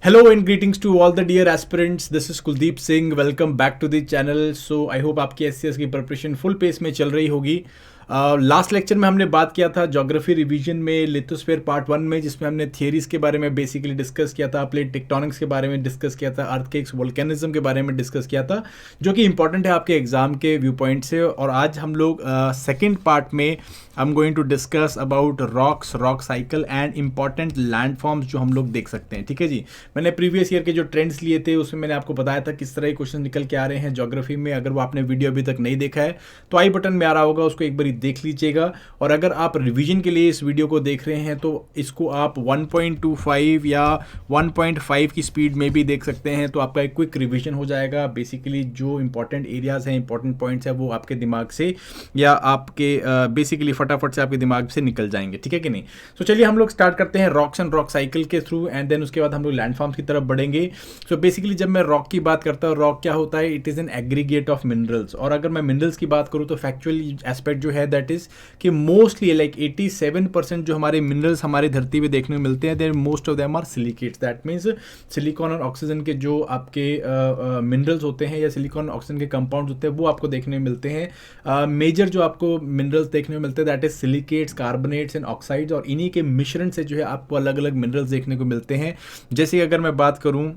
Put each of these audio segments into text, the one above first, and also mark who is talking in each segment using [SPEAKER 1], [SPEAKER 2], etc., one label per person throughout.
[SPEAKER 1] Hello and greetings to all the dear aspirants. This is Kuldeep Singh. Welcome back to the channel. So I hope आपकी SCS की preparation full pace में चल रही होगी. Last lecture में हमने बात किया था ज्योग्राफी रिवीजन में लिथोस्फीयर पार्ट 1 में, जिसमें हमने थियरीज के बारे में बेसिकली डिस्कस किया था, प्लेट टेक्टोनिक्स के बारे में डिस्कस किया था, अर्थक्वेक्स वोल्केनिज्म के बारे में डिस्कस किया था, जो कि इंपॉर्टेंट है आपके एग्जाम के व्यू पॉइंट से. और आज हम लोग सेकेंड पार्ट में I am going to discuss about rocks, rock cycle and important landforms जो हम लोग देख सकते हैं. ठीक है जी. मैंने प्रीवियस ईयर के जो ट्रेंड्स लिए थे उसमें मैंने आपको बताया था किस तरह के क्वेश्चन निकल के आ रहे हैं ज्योग्राफी में. अगर वो आपने वीडियो अभी तक नहीं देखा है तो आई बटन में आ रहा होगा, उसको एक बार देख लीजिएगा. और अगर आप रिवीजन के लिए इस वीडियो को देख रहे हैं तो इसको आप 1.25 या 1.5 की स्पीड में भी देख सकते हैं, तो आपका एक क्विक रिवीजन हो जाएगा. बेसिकली जो इंपॉर्टेंट एरियाज हैं, इंपॉर्टेंट पॉइंट्स हैं, वो आपके दिमाग से या आपके बेसिकली फटाफट से आपके दिमाग से निकल जाएंगे. ठीक है कि नहीं. तो चलिए हम लोग स्टार्ट करते हैं रॉक्स एंड रॉक साइकिल के थ्रू, एंड देन उसके बाद हम लोग लैंडफॉर्म्स की तरफ बढ़ेंगे. सो बेसिकली जब मैं रॉक की बात करता हूँ, रॉक क्या होता है? It is an aggregate of minerals. और अगर मैं मिनरल्स की बात करूँ तो फैक्चुअल एस्पेक्ट जो है दैट इज कि मोस्टली लाइक 87% जो हमारे मिनरल्स हमारी धरती पे देखने को मिलते हैं, there most of them are silicates. That means silicon और ऑक्सीजन के जो आपके मिनरल्स होते हैं या सिलिकॉन ऑक्सीजन के कंपाउंड्स होते हैं वो आपको देखने को मिलते हैं. मेजर जो आपको मिनरल्स देखने को मिलते हैं that is silicates, carbonates and oxides, और इन्हीं के मिश्रण से जो है आपको अलग अलग मिनरल्स देखने को मिलते हैं. जैसे अगर मैं बात करूं,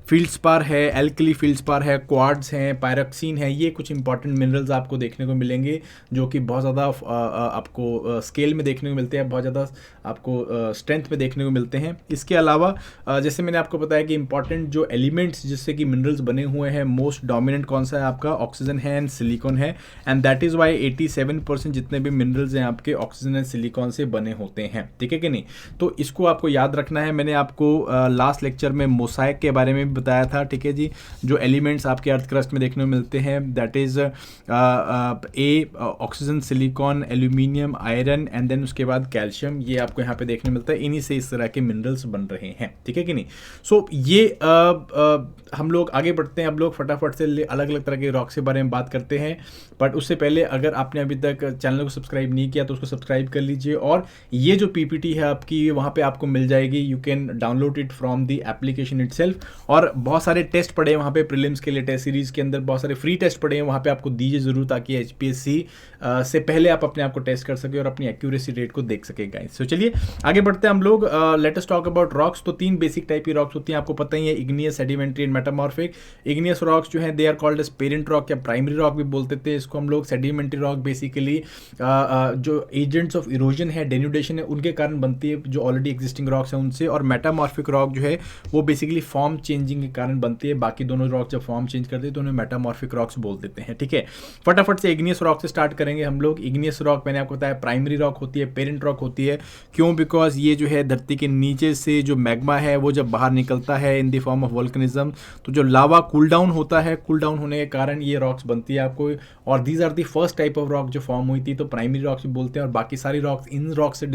[SPEAKER 1] फील्ड्सपार है, एल्कली फील्ड्सपार है, क्वार्ट्ज हैं, पायरक्सीन है, ये कुछ इंपॉर्टेंट मिनरल्स आपको देखने को मिलेंगे जो कि बहुत ज़्यादा आपको स्केल में देखने को मिलते हैं, बहुत ज़्यादा आपको स्ट्रेंथ में देखने को मिलते हैं. इसके अलावा जैसे मैंने आपको बताया कि इंपॉर्टेंट जो एलिमेंट्स जिससे कि मिनरल्स बने हुए हैं, मोस्ट डोमिनेंट कौन सा है आपका? ऑक्सीजन है एंड सिलिकॉन है. एंड दैट इज़ वाई 87% जितने भी मिनरल्स हैं आपके ऑक्सीजन एंड सिलिकॉन से बने होते हैं. ठीक है कि नहीं. तो इसको आपको याद रखना है. मैंने आपको लास्ट लेक्चर में मोसाइक के बारे में भी बताया था. ठीक है जी. जो एलिमेंट्स आपके अर्थ क्रस्ट में देखने को मिलते हैं that is oxygen, silicon, aluminium, iron and then उसके बाद कैल्शियम, ये आपको यहाँ पे देखने मिलता है. इन्हीं से इस तरह के मिनरल्स बन रहे हैं. ठीक है कि नहीं. सो ये हम लोग आगे बढ़ते हैं. अब लोग फटाफट से अलग अलग तरह के रॉक्स के बारे में बात करते हैं, बट उससे पहले अगर आपने अभी तक चैनल को सब्सक्राइब नहीं किया तो उसको सब्सक्राइब कर लीजिए. और ये जो पीपीटी है आपकी वहाँ पे आपको मिल जाएगी. You can download it from the application itself. और बहुत सारे टेस्ट पड़े हैं वहाँ पे प्रीलिम्स के लिए, टेस्ट सीरीज के अंदर बहुत सारे फ्री टेस्ट पड़े हैं, वहाँ पे आपको दीजिए जरूर, ताकि एचपीएससी से पहले आप अपने आप को टेस्ट कर सके और अपनी एक्यूरेसी रेट को देख सके गाइस. तो चलिए आगे बढ़ते हैं हम लोग. Let us talk about rocks. तो 3 बेसिक टाइप की रॉक्स होती हैं, आपको पता ही है, igneous, sedimentary and metamorphic. Igneous rocks जो है they are called as parent rock या प्राइमरी रॉक भी बोलते थे इसको हम लोग. सेडिमेंट्री रॉक बेसिकली जो एजेंट्स ऑफ इरोजन है, डेन्यूडेशन है, उनके कारण बनती है, जो ऑलरेडी एग्जिस्टिंग रॉक्स हैं उनसे. और मेटामॉर्फिक रॉक जो है वो बेसिकली फॉर्म चेंजिंग के कारण बनती है. बाकी दोनों रॉक जब फॉर्म चेंज करते हैं तो उन्हें मेटामॉर्फिक रॉक्स बोल देते हैं. ठीक है. फटाफट से इग्नियस रॉक से स्टार्ट करेंगे हम लोग. इग्नियस रॉक मैंने आपको बताया प्राइमरी रॉक होती है, पेरेंट रॉक होती है. क्यों? बिकॉज ये जो है धरती के नीचे से जो मैग्मा है वो जब बाहर निकलता है in the form of volcanism, तो जो लावा कूल डाउन होता है, कूल डाउन होने के कारण ये रॉक्स बनती है आपको. और these are the first type of rock जो फॉर्म हुई थी, तो प्राइमरी रॉक्स भी बोलते हैं. और बाकी सारी रॉक्स इन रॉक से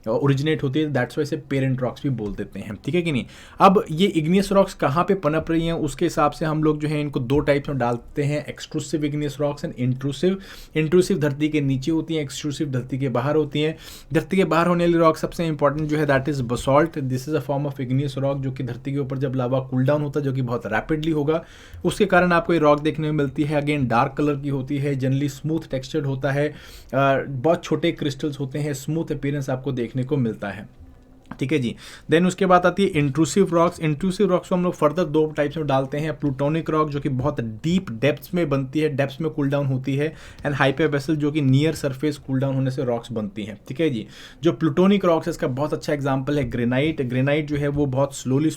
[SPEAKER 1] ओरिजिनेट होती है, दैट्स वाई से पेरेंट रॉक्स भी बोल देते हैं. ठीक है कि नहीं. अब ये इग्नियस रॉक्स कहाँ पे पनप रही हैं उसके हिसाब से हम लोग जो है इनको 2 टाइप्स में डालते हैं, extrusive igneous rocks and intrusive. Intrusive धरती के नीचे होती हैं, एक्सट्रूसिव धरती के बाहर होती हैं. धरती के बाहर होने वाली रॉक सबसे इंपॉर्टेंट जो है that is basalt. This is a form of igneous rock जो कि धरती के ऊपर जब लावा कूल डाउन होता है, जो कि बहुत रैपिडली होगा, उसके कारण आपको ये रॉक देखने में मिलती है. अगेन डार्क कलर की होती है, जनरली स्मूथ टेक्सचर्ड होता है, बहुत छोटे क्रिस्टल्स होते हैं, स्मूथ अपीयरेंस आपको देखने को मिलता है. ठीक है जी. देन उसके बाद आती है इंट्रूसिव रॉक्स. इंट्रूसिव रॉक्स को हम लोग फर्दर 2 टाइप्स में डालते हैं. प्लूटोनिक रॉक जो कि बहुत डीप डेप्थ्स में बनती है, डेप्थ्स में कूल डाउन होती है, एंड हाइपरवेसल जो कि नियर सरफेस कूल डाउन होने से रॉक्स बनती हैं. ठीक है जी. जो प्लूटोनिक रॉक्स है इसका बहुत अच्छा एग्जांपल है ग्रेनाइट. ग्रेनाइट जो है वो बहुत स्लोली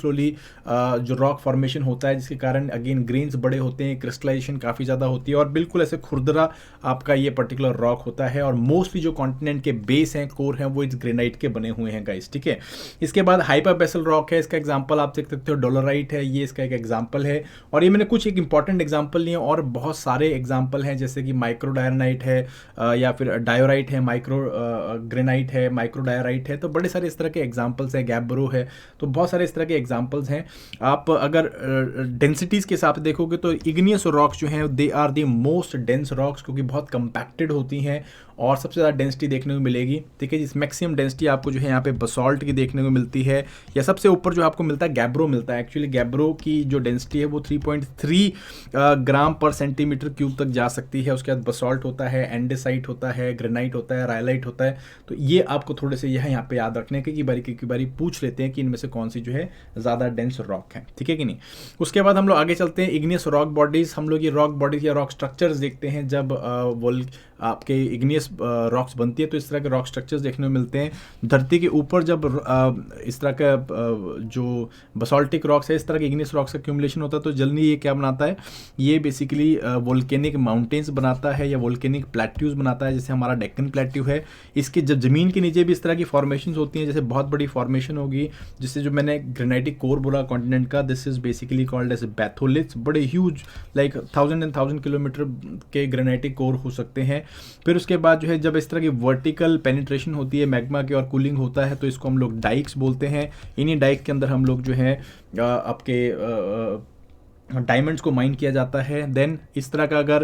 [SPEAKER 1] जो रॉक फॉर्मेशन होता है, जिसके कारण अगेन ग्रेन्स बड़े होते हैं, क्रिस्टलाइजेशन काफ़ी ज़्यादा होती है, और बिल्कुल ऐसे खुरदरा आपका ये पर्टिकुलर रॉक होता है. और मोस्टली जो कॉन्टिनेंट के बेस हैं, कोर हैं, वो इस ग्रेनाइट के बने हुए हैं गाइस. ठीक है. इसके बाद हाइपरबेसल रॉक है, इसका एग्जांपल आप देख सकते हो डोलोराइट है, ये इसका एक एग्जांपल है. और ये मैंने कुछ एक इंपॉर्टेंट एग्जांपल लिए, और बहुत सारे एग्जांपल हैं जैसे कि माइक्रो डायरानाइट है, या फिर डायोराइट है, माइक्रो ग्रेनाइट है, माइक्रो डायोराइट है. तो बड़े सारे इस तरह के एग्जांपल्स हैं, गैब्रो है, तो बहुत सारे इस तरह के एग्जांपल्स हैं. आप अगर डेंसिटीज़ के हिसाब से देखोगे तो इग्नियस रॉक्स जो हैं they are the most dense rocks, क्योंकि बहुत कंपैक्टेड होती हैं और सबसे ज़्यादा डेंसिटी देखने को मिलेगी, ठीक है। जिस मैक्सिमम डेंसिटी आपको जो है यहाँ पे बसॉल्ट की देखने को मिलती है, या सबसे ऊपर जो आपको मिलता है गैब्रो मिलता है। एक्चुअली गैब्रो की जो डेंसिटी है वो 3.3 ग्राम पर सेंटीमीटर क्यूब तक जा सकती है। उसके बाद बसॉल्ट होता है, एंडेसाइट होता है, ग्रेनाइट होता है, रायलाइट होता है। तो ये आपको थोड़े से यहाँ पे याद रखने के की बारी पूछ लेते हैं कि इनमें से कौन सी जो है ज़्यादा डेंस रॉक है, ठीक है कि नहीं। उसके बाद हम लोग आगे चलते हैं, इग्नियस रॉक बॉडीज। हम लोग ये रॉक बॉडीज या रॉक स्ट्रक्चर्स देखते हैं जब आपके इग्नियस रॉक्स बनती है, तो इस तरह के रॉक स्ट्रक्चर्स देखने को मिलते हैं। धरती के ऊपर जब इस तरह का जो बसॉल्टिक रॉक्स है, इस तरह के इग्नियस रॉक्स का एक्यूमुलेशन होता है, तो जल्दी ये क्या बनाता है, ये बेसिकली वोल्केनिक माउंटेन्स बनाता है या वोल्केनिक प्लेट्यूज बनाता है, जैसे हमारा डेक्कन प्लेट्यू है। इसके जब जमीन के नीचे भी इस तरह की फॉर्मेशन होती हैं, जैसे बहुत बड़ी फॉर्मेशन होगी, जिससे जो मैंने ग्रेनाइटिक कोर बोला कॉन्टिनेंट का, this is basically called as batholiths. बड़े ह्यूज लाइक 1000 किलोमीटर के ग्रेनाइटिक कोर हो सकते हैं। फिर उसके बाद जो है जब इस तरह की वर्टिकल पेनिट्रेशन होती है मैग्मा की और कूलिंग होता है, तो इसको हम लोग डाइक्स बोलते हैं। इन्हीं डाइक के अंदर हम लोग जो है आपके डायमंड्स को माइन किया जाता है। देन इस तरह का अगर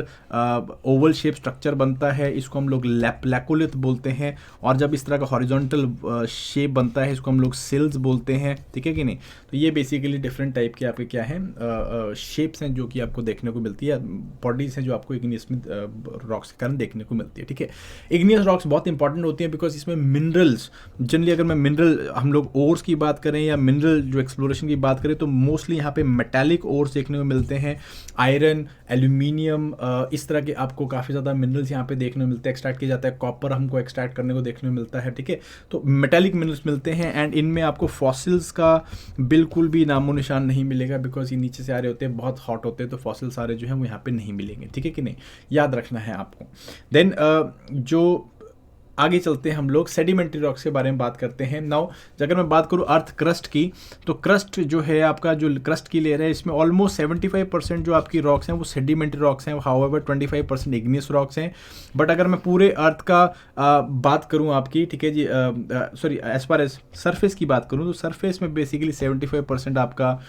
[SPEAKER 1] ओवल शेप स्ट्रक्चर बनता है, इसको हम लोग लैकोलिथ बोलते हैं। और जब इस तरह का हॉरिजॉन्टल शेप बनता है, इसको हम लोग सिल्स बोलते हैं, ठीक है कि नहीं। तो ये बेसिकली डिफरेंट टाइप के आपके क्या हैं शेप्स हैं जो कि आपको देखने को मिलती है, बॉडीज हैं जो आपको इग्नियस में रॉक्स के कारण देखने को मिलती है, ठीक है। इग्नियस रॉक्स बहुत इंपॉर्टेंट होती हैं बिकॉज इसमें मिनरल्स, जनरली अगर मैं मिनरल हम लोग ओर्स की बात करें या मिनरल जो एक्सप्लोरेशन की बात करें, तो मोस्टली यहाँ पे मेटालिक ओर्स देखने को मिलते हैं। आयरन, एल्यूमिनियम, इस तरह के आपको काफ़ी ज़्यादा मिनरल्स यहाँ पे देखने को मिलते हैं, एक्सट्रैक्ट किया जाता है। कॉपर हमको एक्सट्रैक्ट करने को देखने को मिलता है, ठीक है। तो मेटालिक मिनरल्स मिलते हैं एंड इनमें आपको फॉसिल्स का बिल्कुल भी नामो निशान नहीं मिलेगा बिकॉज ये नीचे से आ रहे होते हैं, बहुत हॉट होते हैं, तो फॉसिल सारे जो है वो यहाँ पे नहीं मिलेंगे, ठीक है कि नहीं, याद रखना है आपको। देन जो आगे चलते हैं हम लोग सेडिमेंट्री रॉक्स के बारे में बात करते हैं। नाउ अगर मैं बात करूँ अर्थ क्रस्ट की, तो क्रस्ट जो है आपका जो क्रस्ट की लेयर है, इसमें ऑलमोस्ट 75% जो आपकी रॉक्स हैं वो सेडिमेंट्री रॉक्स हैं, हाउएवर 25% इग्नियस रॉक्स हैं। बट अगर मैं पूरे अर्थ का बात करूँ आपकी, ठीक है जी, sorry as far as surface की बात करूँ, तो सरफेस में बेसिकली 75% आपका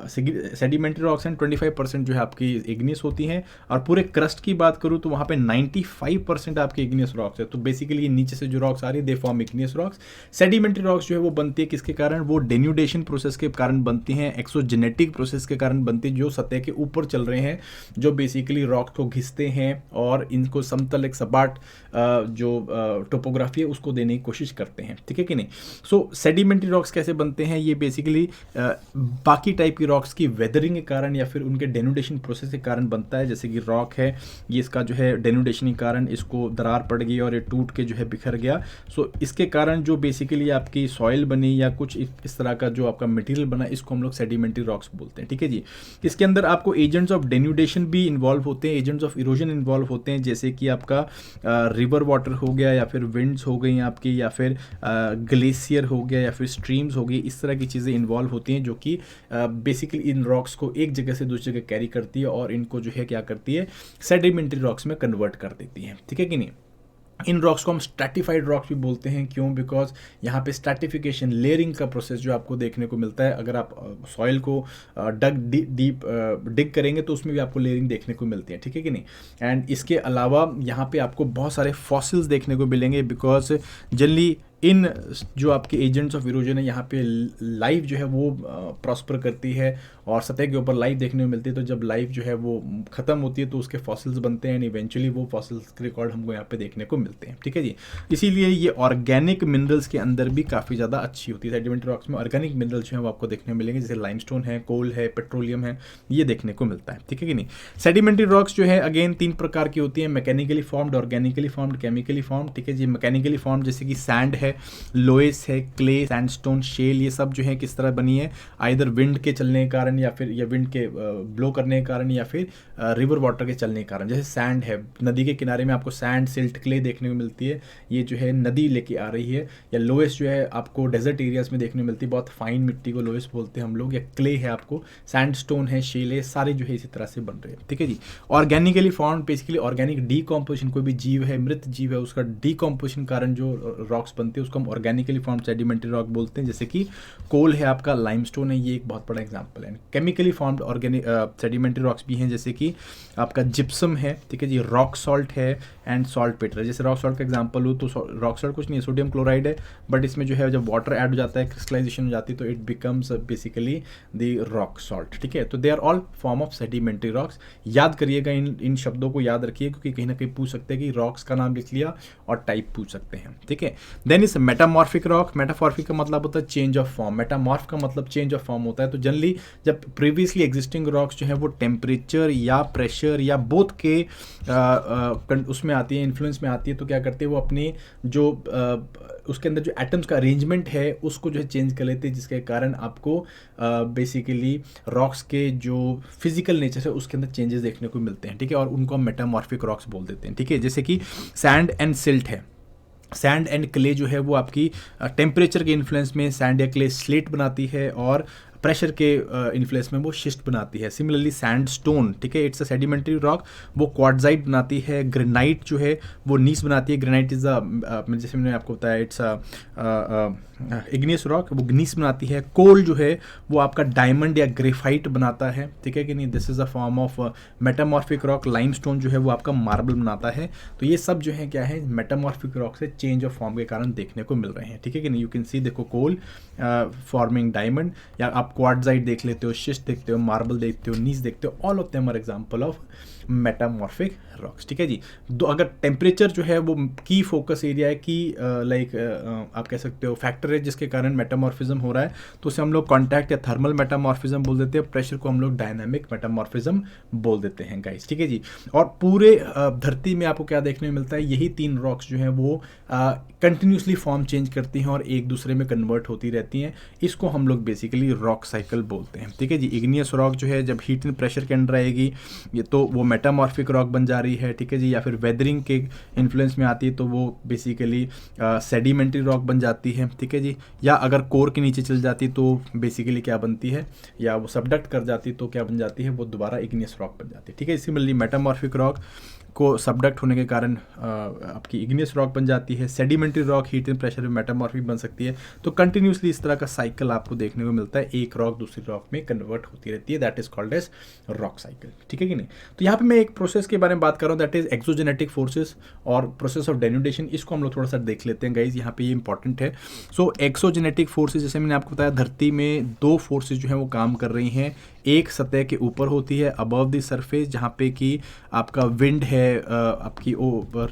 [SPEAKER 1] सेडिमेंट्री रॉक्स हैं, 25% जो है आपकी इग्नियस होती हैं। और पूरे क्रस्ट की बात करूँ तो वहाँ पे 95% आपके इग्नियस रॉक्स है। तो बेसिकली ये नीचे से जो रॉक्स आ रही है they form igneous rocks. Sedimentary rocks जो है वो बनती है किसके कारण, वो डेन्यूडेशन प्रोसेस के कारण बनती हैं, एक्सोजेनेटिक प्रोसेस के कारण बनती है, जो सतह के ऊपर चल रहे हैं, जो बेसिकली रॉक्स को घिसते हैं और इनको समतल एक सपाट जो टोपोग्राफी है उसको देने की कोशिश करते हैं, ठीक है कि नहीं। सो सेडिमेंट्री रॉक्स कैसे बनते हैं, ये बेसिकली बाकी टाइप की रॉक्स की वेदरिंग के कारण या फिर उनके डेनुडेशन प्रोसेस के कारण बनता है। जैसे कि रॉक है, ये इसका जो है डेनुडेशन के कारण इसको दरार पड़ गई और ये टूट के जो है बिखर गया। सो इसके कारण जो बेसिकली आपकी सॉइल बनी या कुछ इस तरह का जो आपका मटेरियल बना, इसको हम लोग सेडिमेंट्री रॉक्स बोलते हैं, ठीक है जी। इसके अंदर आपको एजेंट्स ऑफ डेन्यूडेशन भी इन्वॉल्व होते हैं, एजेंट्स ऑफ इरोजन इन्वॉल्व होते हैं, जैसे कि आपका रिवर वाटर हो गया या फिर विंड्स हो गई आपकी, या फिर ग्लेशियर हो गया या फिर स्ट्रीम्स हो गई। इस तरह की चीज़ें इन्वॉल्व होती हैं जो कि बेसिकली इन रॉक्स को एक जगह से दूसरी जगह कैरी करती है और इनको जो है क्या करती है, सेडिमेंट्री रॉक्स में कन्वर्ट कर देती है, ठीक है कि नहीं। इन रॉक्स को हम स्ट्रैटिफाइड रॉक्स भी बोलते हैं। क्यों? बिकॉज यहाँ पे स्ट्रैटिफिकेशन, लेयरिंग का प्रोसेस जो आपको देखने को मिलता है। अगर आप सॉइल को डिग करेंगे तो उसमें भी आपको लेयरिंग देखने को मिलती है, ठीक है कि नहीं। एंड इसके अलावा यहाँ पे आपको बहुत सारे फॉसिल्स देखने को मिलेंगे बिकॉज जनरली इन जो आपके एजेंट्स ऑफ इरोजन है, यहाँ पे लाइफ जो है वो प्रॉस्पर करती है और सतह के ऊपर लाइफ देखने को मिलती है। तो जब लाइफ जो है वो ख़त्म होती है तो उसके फॉसिल्स बनते हैं एंड इवेंचुअली वो फॉसिल्स के रिकॉर्ड हमको यहाँ पे देखने को मिलते हैं, ठीक है जी। इसीलिए ये ऑर्गेनिक मिनरल्स के अंदर भी काफ़ी ज़्यादा अच्छी होती है। सेडिमेंट्री रॉक्स में ऑर्गेनिक मिनरल्स जो है वो आपको देखने को मिलेंगे, जैसे लाइमस्टोन है, कोल है, पेट्रोलियम है, ये देखने को मिलता है, ठीक है कि नहीं। सेडिमेंट्री रॉक्स जो है अगेन 3 प्रकार की होती हैं, mechanically formed, organically formed, chemically formed, ठीक है जी। मैकेनिकली फॉर्म्ड जैसे कि सैंड है, लोएस है, क्ले, सैंडस्टोन, शेल, ये सब जो है किस तरह बनी है, आइदर विंड के चलने के कारण या फिर विंड के ब्लो करने के कारण या फिर रिवर वाटर के चलने के कारण। जैसे सैंड है, नदी के किनारे में आपको सैंड, सिल्ट, क्ले देखने को मिलती है, ये जो है नदी लेके आ रही है। या लोएस जो है आपको डेजर्ट एरियाज में देखने को मिलती है, बहुत फाइन मिट्टी को लोएस बोलते हैं हम लोग। या क्ले है आपको, सैंडस्टोन है, शेल है, सारे जो है इसी तरह से बन रहे हैं, ठीक है जी। Organically formed basically organic decomposition, कोई भी जीव है, मृत जीव है, उसका डीकॉम्पोजिशन कारण जो रॉक्स बनते हैं है उसको हम ऑर्गेनिकली फॉर्म सेडिमेंट्री रॉक बोलते हैं, जैसे कि कोल है आपका, लाइमस्टोन है, ये एक बहुत बड़ा एग्जांपल है। Chemically formed organic sedimentary rocks भी हैं, जैसे कि आपका जिप्सम है, ठीक है जी, रॉक सॉल्ट है एंड सॉल्ट पेटर। जैसे रॉक सॉल्ट का एग्जांपल हो तो रॉक सॉल्ट कुछ नहीं है, सोडियम क्लोराइड है, बट इसमें जो है जब वाटर ऐड हो जाता है, क्रिस्टलाइजेशन हो जाती है, तो it becomes basically the rock salt, ठीक है। तो they are all form of sedimentary rocks. याद करिएगा, इन शब्दों को याद रखिए, क्योंकि कहीं ना कहीं पूछ सकते हैं कि रॉक्स का नाम लिख लिया और टाइप पूछ सकते हैं, ठीक है। Then is metamorphic rock. Metamorphic का मतलब होता है चेंज ऑफ फॉर्म, मेटामॉर्फ का मतलब चेंज ऑफ फॉर्म होता है। तो जनरली जब प्रीवियसली एग्जिस्टिंग रॉक्स जो है वो टेम्परेचर या प्रेशर या बोथ के उसमें आती है, इन्फ्लुएंस में आती है, तो क्या करते हैं वो अपने जो उसके अंदर जो एटम्स का अरेंजमेंट है उसको जो है चेंज कर लेते हैं, जिसके कारण आपको बेसिकली रॉक्स के जो फिजिकल नेचर है उसके अंदर चेंजेस देखने को मिलते हैं, ठीक है, और उनको हम मेटामॉर्फिक रॉक्स बोल देते हैं, ठीक है। जैसे कि सैंड एंड सिल्ट है। सैंड एंड क्ले जो है वो आपकी टेम्परेचर के इन्फ्लुएंस में सैंड या क्ले स्लेट बनाती है, और प्रेशर के इन्फ्लुएंस में वो शिस्ट बनाती है। सिमिलरली सैंड स्टोन, ठीक है, इट्स अ सेडिमेंट्री रॉक, वो क्वार्ट्जाइट बनाती है। ग्रेनाइट जो है वो नीस बनाती है। ग्रेनाइट इज जैसे मैंने आपको बताया इट्स इग्नियस रॉक, वो ग्नीस बनाती है। कोल जो है वो आपका डायमंड या ग्रेफाइट बनाता है, ठीक है कि नहीं, this is a form of metamorphic rock. Limestone जो है वो आपका मार्बल बनाता है। तो ये सब जो है क्या है, मेटामॉर्फिक रॉक से चेंज ऑफ फॉर्म के कारण देखने को मिल रहे हैं, ठीक है कि नहीं। यू कैन सी, देखो, कोल फॉर्मिंग डायमंड, या आप क्वार्ट्जाइट देख लेते हो, शिस्ट देखते हो, मार्बल देखते हो, नीस देखते हो, all of them are example of metamorphic rocks, ठीक है जी। अगर टेम्परेचर जो है वो की फोकस एरिया है, की लाइक आप कह सकते हो फैक्टर है जिसके कारण मेटामॉर्फिज्म हो रहा है, तो उसे हम लोग कॉन्टैक्ट या थर्मल मेटामॉर्फिज्म बोल देते हैं। प्रेशर को हम लोग डायनामिक मेटामॉर्फिज्म बोल देते हैं गाइस, ठीक है जी। और पूरे धरती में आपको क्या देखने को मिलता है, यही 3 रॉक्स जो हैं वो कंटिन्यूसली फॉर्म चेंज करती हैं और एक दूसरे में कन्वर्ट होती रहती हैं। इसको हम लोग बेसिकली रॉक साइकिल बोलते हैं, ठीक है जी। इग्नियस रॉक जो है जब हीट एंड प्रेशर के अंडर आएगी ये तो वो मेटामॉर्फिक रॉक बन जा रही है, ठीक है जी। या फिर वेदरिंग के इन्फ्लुएंस में आती है तो वो बेसिकली सेडिमेंट्री रॉक बन जाती है, ठीक है जी। या अगर कोर के नीचे चल जाती तो बेसिकली क्या बनती है, या वो सबडक्ट कर जाती तो क्या बन जाती है, वो दोबारा इग्नियस रॉक बन जाती है, ठीक है। सिमिलरली मेटामॉर्फिक रॉक को सबडक्ट होने के कारण आपकी इग्नियस रॉक बन जाती है। Sedimentary rock heat and pressure में मेटामॉर्फिक बन सकती है। तो कंटिन्यूसली इस तरह का साइकिल आपको देखने को मिलता है, एक रॉक दूसरी रॉक में कन्वर्ट होती रहती है, that is called as rock cycle, ठीक है कि नहीं। तो यहाँ पे मैं एक प्रोसेस के बारे में बात कर रहा हूँ, दैट इज एक्सोजेनेटिक फोर्सेस और प्रोसेस ऑफ डेन्यूडेशन। इसको हम लोग थोड़ा सा देख लेते हैं गाइज, यहाँ पे ये इंपॉर्टेंट है। सो एक्सोजेनेटिक फोर्सेज, जैसे मैंने आपको बताया, धरती में 2 फोर्सेज जो है वो काम कर रही हैं। एक सतह के ऊपर होती है अबव द सरफेस, जहाँ पे कि आपका विंड है, आपकी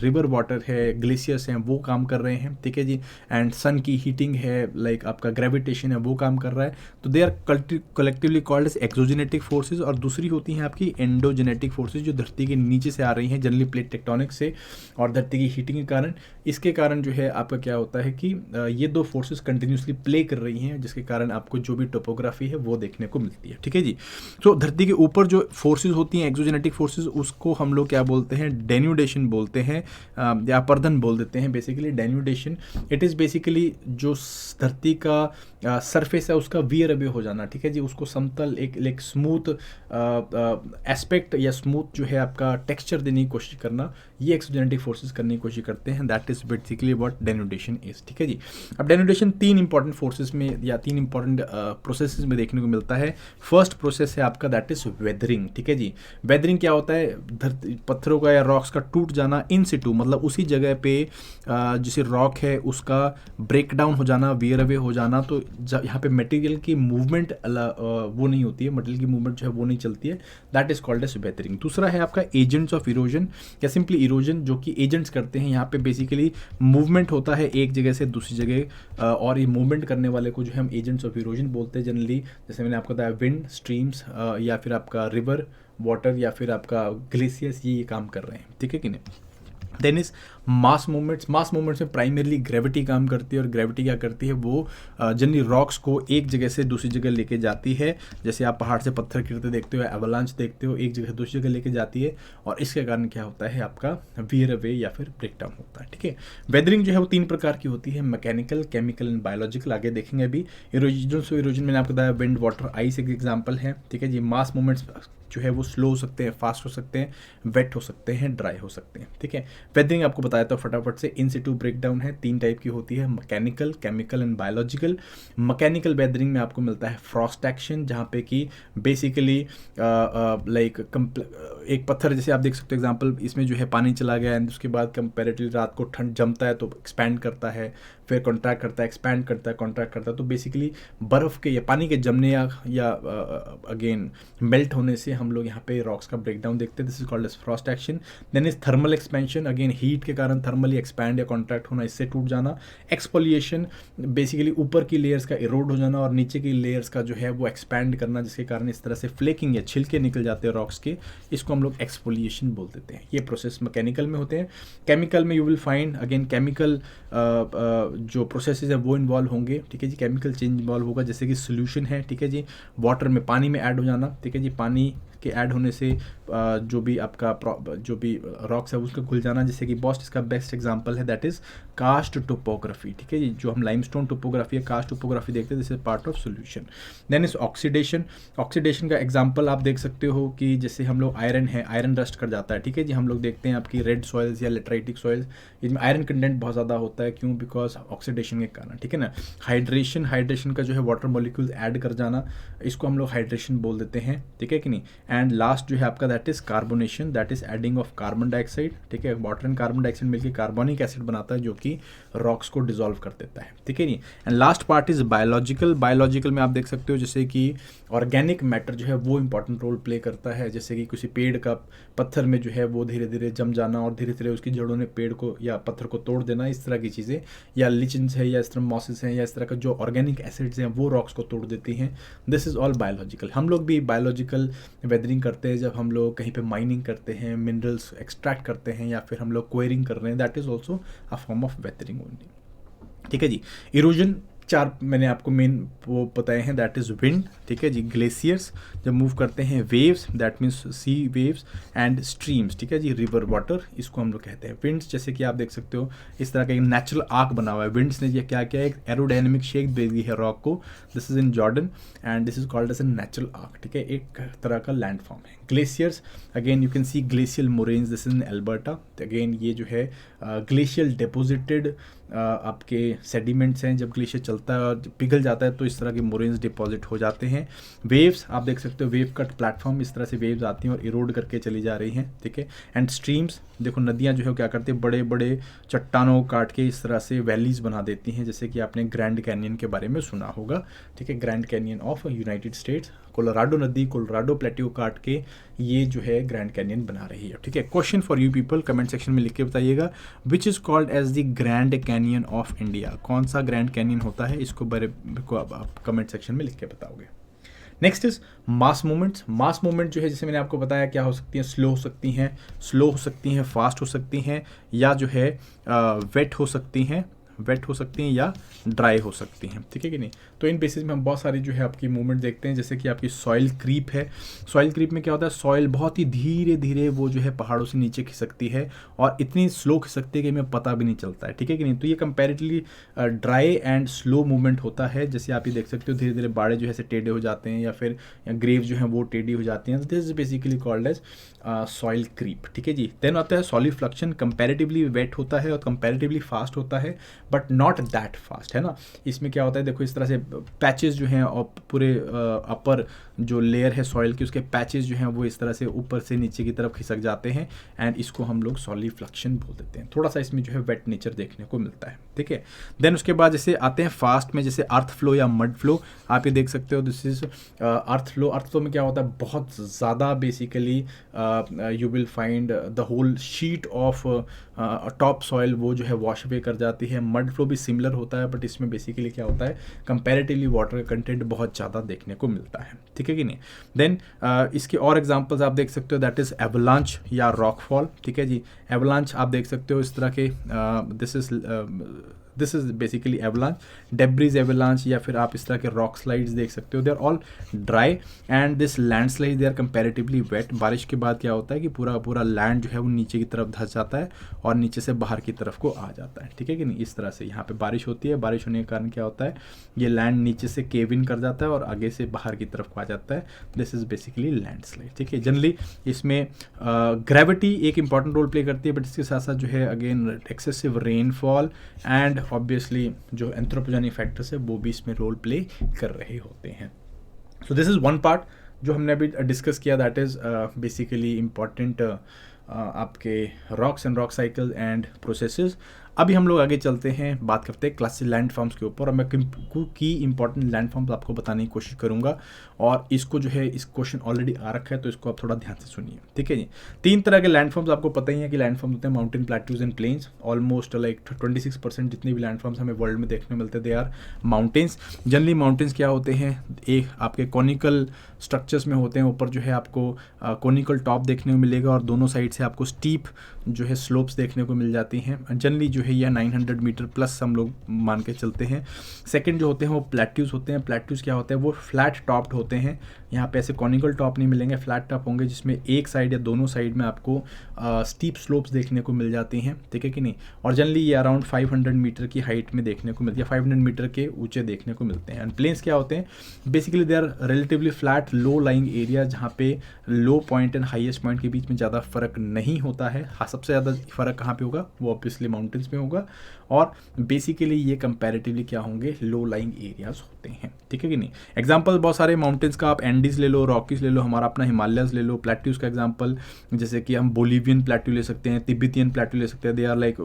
[SPEAKER 1] रिवर वाटर है, ग्लेशियर्स हैं, वो काम कर रहे हैं, ठीक है जी। एंड सन की हीटिंग है, लाइक आपका ग्रेविटेशन है, वो काम कर रहा है। तो they are collectively called as exogenetic forces. और दूसरी होती हैं आपकी एंडोजेनेटिक फोर्सेज, जो धरती के नीचे से आ रही हैं, जनरली प्लेट टेक्टोनिक से और धरती की हीटिंग के कारण। इसके कारण जो है आपका क्या होता है कि ये 2 फोर्सेज कंटिन्यूसली प्ले कर रही हैं, जिसके कारण आपको जो भी टोपोग्राफी है वो देखने को मिलती है, ठीक है जी। तो धरती के ऊपर जो फोर्सेज होती हैं एक्सोजेनेटिक फोर्सेज, उसको हम लोग क्या बोलते हैं, डेन्यूडेशन बोलते हैं, या अपर्दन बोल देते हैं। Basically denudation it is basically जो धरती का सरफेस है उसका वियर अवे हो जाना, ठीक है जी। उसको समतल एक स्मूथ एस्पेक्ट या स्मूथ जो है आपका टेक्सचर देने की कोशिश करना, ये एक्सोजेनेटिक फोर्सेज करने की कोशिश करते हैं। That is basically what denudation is, ठीक है जी। अब डेन्यूडेशन 3 इंपॉर्टेंट फोर्सेज में या 3 इंपॉर्टेंट प्रोसेसेस में देखने को मिलता है। फर्स्ट प्रोसेस है आपका दैट इज वेदरिंग, ठीक है जी। वेदरिंग क्या होता है, धरती पत्थरों का या रॉक्स का टूट जाना इन सिटू, मतलब उसी जगह पे जिसे रॉक है उसका ब्रेक डाउन हो जाना, वियर अवे हो जाना। तो यहाँ पे मटेरियल की मूवमेंट वो नहीं होती है, मटेरियल की मूवमेंट जो है वो नहीं चलती है, that is called as weathering. दूसरा है आपका एजेंट्स ऑफ इरोजन या सिंपली इरोजन, जो कि एजेंट्स करते हैं। यहाँ पे बेसिकली मूवमेंट होता है एक जगह से दूसरी जगह, और ये मूवमेंट करने वाले को जो है हम एजेंट्स ऑफ इरोजन बोलते हैं जनरली। जैसे मैंने आपको बताया विंड, स्ट्रीम्स या फिर आपका रिवर वाटर या फिर आपका ग्लेशियर्स, ये काम कर रहे हैं, ठीक है कि नहीं। Then is mass movements. Mass movements में प्राइमरली ग्रेविटी काम करती है, और ग्रेविटी क्या करती है, वो जनरली रॉक्स को एक जगह से दूसरी जगह लेके जाती है। जैसे आप पहाड़ से पत्थर गिरते देखते हो, एवलांच देखते हो, एक जगह से दूसरी जगह लेके जाती है, और इसके कारण क्या होता है, आपका वियर अवे या फिर ब्रेकडाउन होता है, ठीक है। वेदरिंग जो है वो 3 प्रकार की होती है, मैकेनिकल, केमिकल एंड बायोलॉजिकल, आगे देखेंगे अभी। इरोजन मैंने आपको बताया विंड, वाटर, आइस एक एग्जाम्पल है, ठीक है जी। मास मूवमेंट्स जो है वो स्लो हो सकते हैं, फास्ट हो सकते हैं, वेट हो सकते हैं, ड्राई हो सकते हैं, ठीक है। वेदरिंग आपको बताया तो फटाफट से इन सिटू ब्रेकडाउन है, 3 टाइप की होती है, mechanical, chemical and biological. Mechanical weathering में आपको मिलता है फ्रॉस्ट एक्शन, जहाँ पे कि बेसिकली लाइक एक पत्थर जैसे आप देख सकते हो एग्जांपल, इसमें जो है पानी चला गया एंड उसके बाद कंपैरेटिवली रात को ठंड जमता है तो एक्सपैंड करता है, फिर कॉन्ट्रैक्ट करता है, एक्सपैंड करता है, कॉन्ट्रैक्ट करता है। तो बेसिकली बर्फ़ के या पानी के जमने या अगेन मेल्ट होने से हम लोग यहाँ पे रॉक्स का ब्रेकडाउन देखते हैं। This is called as frost action. Then is thermal expansion, again heat के कारण थर्मली एक्सपैंड या कॉन्ट्रैक्ट होना, इससे टूट जाना। एक्सफोलिएशन बेसिकली ऊपर की लेयर्स का इरोड हो जाना और नीचे की लेयर्स का जो है वो एक्सपैंड करना, जिसके कारण इस तरह से फ्लेकिंग या छिलके निकल जाते हैं रॉक्स के, इसको हम लोग एक्सफोलिएशन बोल देते हैं। ये प्रोसेस मैकेनिकल में होते हैं। केमिकल में you will find again chemical जो प्रोसेसेस है वो इन्वॉल्व होंगे, ठीक है जी। केमिकल चेंज इन्वॉल्व होगा, जैसे कि सोल्यूशन है, ठीक है जी, वाटर में पानी में ऐड हो जाना, ठीक है जी। पानी के ऐड होने से जो भी आपका जो भी रॉक्स है उसका घुल जाना, जैसे कि बॉस्ट इसका बेस्ट एग्जांपल है, दैट इज कास्ट टोपोग्राफी, ठीक है जी। जो हम लाइमस्टोन टोपोग्राफी या कास्ट टोपोग्राफी देखते हैं, this is part of solution. Then is oxidation. Oxidation का एग्जांपल आप देख सकते हो कि जैसे हम लोग आयरन है, आयरन रस्ट कर जाता है, ठीक है जी। हम लोग देखते हैं आपकी रेड सॉइल्स या लेटराइटिक सॉइल्स, इसमें आयरन कंटेंट बहुत ज़्यादा होता है, क्यों? बिकॉज ऑक्सीडेशन के कारण, ठीक है ना। हाइड्रेशन, हाइड्रेशन का जो है वाटर मॉलिक्यूल्स ऐड कर जाना, इसको हम लोग हाइड्रेशन बोल देते हैं, ठीक है कि नहीं। एंड लास्ट जो है आपका that is carbonation, that is adding of carbon dioxide, ठीक है। वाटर एंड कार्बन डाइऑक्साइड मिलकर कार्बोनिक एसिड बनाता है, जो कि रॉक्स को डिसॉल्व कर देता है, ठीक है नहीं। And last part is biological. Biological में आप देख सकते हो जैसे कि ऑर्गेनिक मैटर जो है वो इंपॉर्टेंट रोल प्ले करता है, जैसे कि किसी पेड़ का पत्थर में जो है वो धीरे धीरे जम जाना और धीरे धीरे उसकी जड़ों ने पेड़ को या पत्थर को तोड़ देना, इस तरह की चीज़ें, या लिचन्स है या इस तरह मॉसेस हैं या इस तरह का जो ऑर्गेनिक एसिड्स हैं वो रॉक्स को तोड़ देती हैं। This is all biological. हम लोग भी बायोलॉजिकल वेदरिंग करते हैं जब हम लोग कहीं पे माइनिंग करते हैं, मिनरल्स एक्सट्रैक्ट करते हैं, या फिर हम लोग क्वेरिंग कर रहे हैं, that is also a form of weathering only, ठीक है जी। इरोजन 4 मैंने आपको मेन वो बताए हैं, दैट इज़ विंड, ठीक है जी। ग्लेशियर्स जब मूव करते हैं, waves that means sea waves, and streams, ठीक है जी, रिवर वाटर, इसको हम लोग कहते हैं। विंड्स जैसे कि आप देख सकते हो इस तरह का एक नेचुरल आर्क बना हुआ है, विंड्स ने ये क्या किया, एक एरोडायनेमिक शेक दे दी है रॉक को। This is in Jordan and this is called as a natural arch, ठीक है, एक तरह का लैंड फॉर्म है। Glaciers again you can see glacial moraines, this is in Alberta, again ये जो है ग्लेशियल डिपोजिटेड आपके सेडिमेंट्स हैं, जब ग्लेशियर चलता है और पिघल जाता है तो इस तरह के मोरेन्स डिपॉजिट हो जाते हैं। वेव्स आप देख सकते हो, वेव कट प्लेटफॉर्म, इस तरह से वेव्स आती हैं और इरोड करके चली जा रही हैं, ठीक है। एंड स्ट्रीम्स, देखो नदियाँ जो है क्या करती है, बड़े बड़े चट्टानों को काट के इस तरह से वैलीज बना देती हैं, जैसे कि आपने ग्रैंड कैनियन के बारे में सुना होगा, ठीक है। Grand Canyon of United states, Colorado नदी, कोलोराडो प्लेट्यू काट के ये जो है ग्रैंड कैनियन बना रही है, ठीक है। Question for you people, comment section में लिख के बताइएगा, which is called as the Grand Canyon of India. कौन सा ग्रैंड कैनियन होता है, इसको बारे को आप कमेंट सेक्शन में लिख के बताओगे। Next is mass movements. Mass movement जो है, जैसे मैंने आपको बताया, क्या हो सकती हैं, स्लो हो सकती हैं, फास्ट हो सकती हैं, या जो है वेट हो सकती हैं या ड्राई हो सकती हैं, ठीक है कि नहीं। तो इन बेसिस में हम बहुत सारी जो है आपकी मूवमेंट देखते हैं, जैसे कि आपकी सॉइल क्रीप है। सॉइल क्रीप में क्या होता है, सॉइल बहुत ही धीरे धीरे वो जो है पहाड़ों से नीचे खिसकती है और इतनी स्लो खिसकती है कि हमें पता भी नहीं चलता है, ठीक है कि नहीं। तो ये comparatively dry and slow movement होता है, जैसे आप ये देख सकते हो, धीरे धीरे बाड़े जो है टेढ़े हो जाते हैं या फिर ग्रेव जो है वो टेढ़ी हो जाती हैं। This is basically called as soil creep, ठीक है जी। देन आता है सॉलिफ्लक्शन, कंपैरेटिवली वेट होता है और कंपैरेटिवली फास्ट होता है, बट नॉट दैट फास्ट, है ना। इसमें क्या होता है, देखो इस तरह से पैचेस जो हैं और पूरे अपर जो लेयर है सॉइल की, उसके पैचेस जो हैं वो इस तरह से ऊपर से नीचे की तरफ खिसक जाते हैं, एंड इसको हम लोग सॉलिफ्लक्शन बोल देते हैं। थोड़ा सा इसमें जो है वेट नेचर देखने को मिलता है, ठीक है। देन उसके बाद जैसे आते हैं फास्ट में, जैसे अर्थ फ्लो या मड फ्लो, आप ये देख सकते हो, this is earth flow. Earth flow में क्या होता है, बहुत ज़्यादा basically you will find the whole sheet of top soil वो जो है वॉश अवे कर जाती है। मड फ्लो भी सिमिलर होता है, बट इसमें बेसिकली क्या होता है, कंपैरेटिवली वाटर का कंटेंट बहुत ज़्यादा देखने को मिलता है, ठीक है कि नहीं। देन इसके और एग्जांपल्स आप देख सकते हो, दैट इज़ एवलांच या रॉकफॉल, ठीक है जी। एवलांच आप देख सकते हो इस तरह के, this is this is basically avalanche, debris avalanche, या फिर आप इस तरह के रॉक स्लाइड्स देख सकते हो, they are all dry and this landslide they are comparatively wet. बारिश के बाद क्या होता है कि पूरा पूरा लैंड जो है वो नीचे की तरफ धंस जाता है और नीचे से बाहर की तरफ को आ जाता है, ठीक है कि नहीं। इस तरह से यहाँ पे बारिश होती है, बारिश होने के कारण क्या होता है, ये लैंड नीचे से केव इन कर जाता है और आगे से बाहर की तरफ को आ जाता है। This is basically land slide, ठीक है। जनरली इसमें ग्रेविटी एक इंपॉर्टेंट रोल प्ले करती है, बट इसके साथ साथ जो है again excessive rainfall and obviously जो एंथ्रोपोजेनिक फैक्टर्स है वो भी इसमें रोल प्ले कर रहे होते हैं। So this is one part जो हमने अभी डिस्कस किया, दैट इज़ बेसिकली इम्पॉर्टेंट आपके rocks and rock cycle and processes. अभी हम लोग आगे चलते हैं, बात करते हैं क्लासिक लैंडफॉर्म्स के ऊपर, और मैं की इंपॉर्टेंट लैंडफॉर्म्स आपको बताने की कोशिश करूंगा। और इसको जो है, इस क्वेश्चन ऑलरेडी आ रखा है तो इसको आप थोड़ा ध्यान से सुनिए, ठीक है जी। 3 तरह के लैंडफॉर्म्स आपको पता ही है कि लैंडफॉर्म्स होते हैं mountain, plateaus and plains. Almost like 26% जितने भी लैंडफॉर्म्स हमें वर्ल्ड में देखने मिलते हैं they are mountains. Generally mountains क्या होते हैं, एक आपके कॉनिकल स्ट्रक्चर्स में होते हैं, ऊपर जो है आपको कॉनिकल टॉप देखने को मिलेगा और दोनों साइड से आपको स्टीप जो है स्लोप्स देखने को मिल जाती हैं। जनरली जो है यह 900 मीटर प्लस हम लोग मान के चलते हैं। सेकंड जो होते हैं वो प्लेट्यूज होते हैं। प्लेट्यूज क्या होते हैं, वो फ्लैट टॉप्ड होते हैं। यहाँ पे ऐसे कॉनिकल टॉप नहीं मिलेंगे, फ्लैट टॉप होंगे जिसमें एक साइड या दोनों साइड में आपको स्टीप स्लोप्स देखने को मिल जाती हैं, ठीक है कि नहीं। और जनरली ये अराउंड 500 मीटर की हाइट में देखने को मिलती है, 500 मीटर के ऊंचे देखने को मिलते हैं। एंड प्लेन्स क्या होते हैं, basically they are relatively flat low lying area जहाँ पे low point and highest point के बीच में ज़्यादा फर्क नहीं होता है। हाँ, सबसे ज़्यादा फर्क कहाँ पे होगा, वो ऑब्वियसली माउंटेन्स में होगा। और बेसिकली ये कंपैरेटिवली क्या होंगे, लो लाइंग एरियाज होते हैं, ठीक है कि नहीं। एग्जांपल बहुत सारे माउंटेन्स का आप एंडीज ले लो, रॉकीज ले लो, हमारा अपना हिमालयस ले लो। प्लेट्यूज का एग्जांपल जैसे कि हम बोलिवियन प्लेट्यू ले सकते हैं, तिब्बतियन प्लेट्यू ले सकते हैं, they are like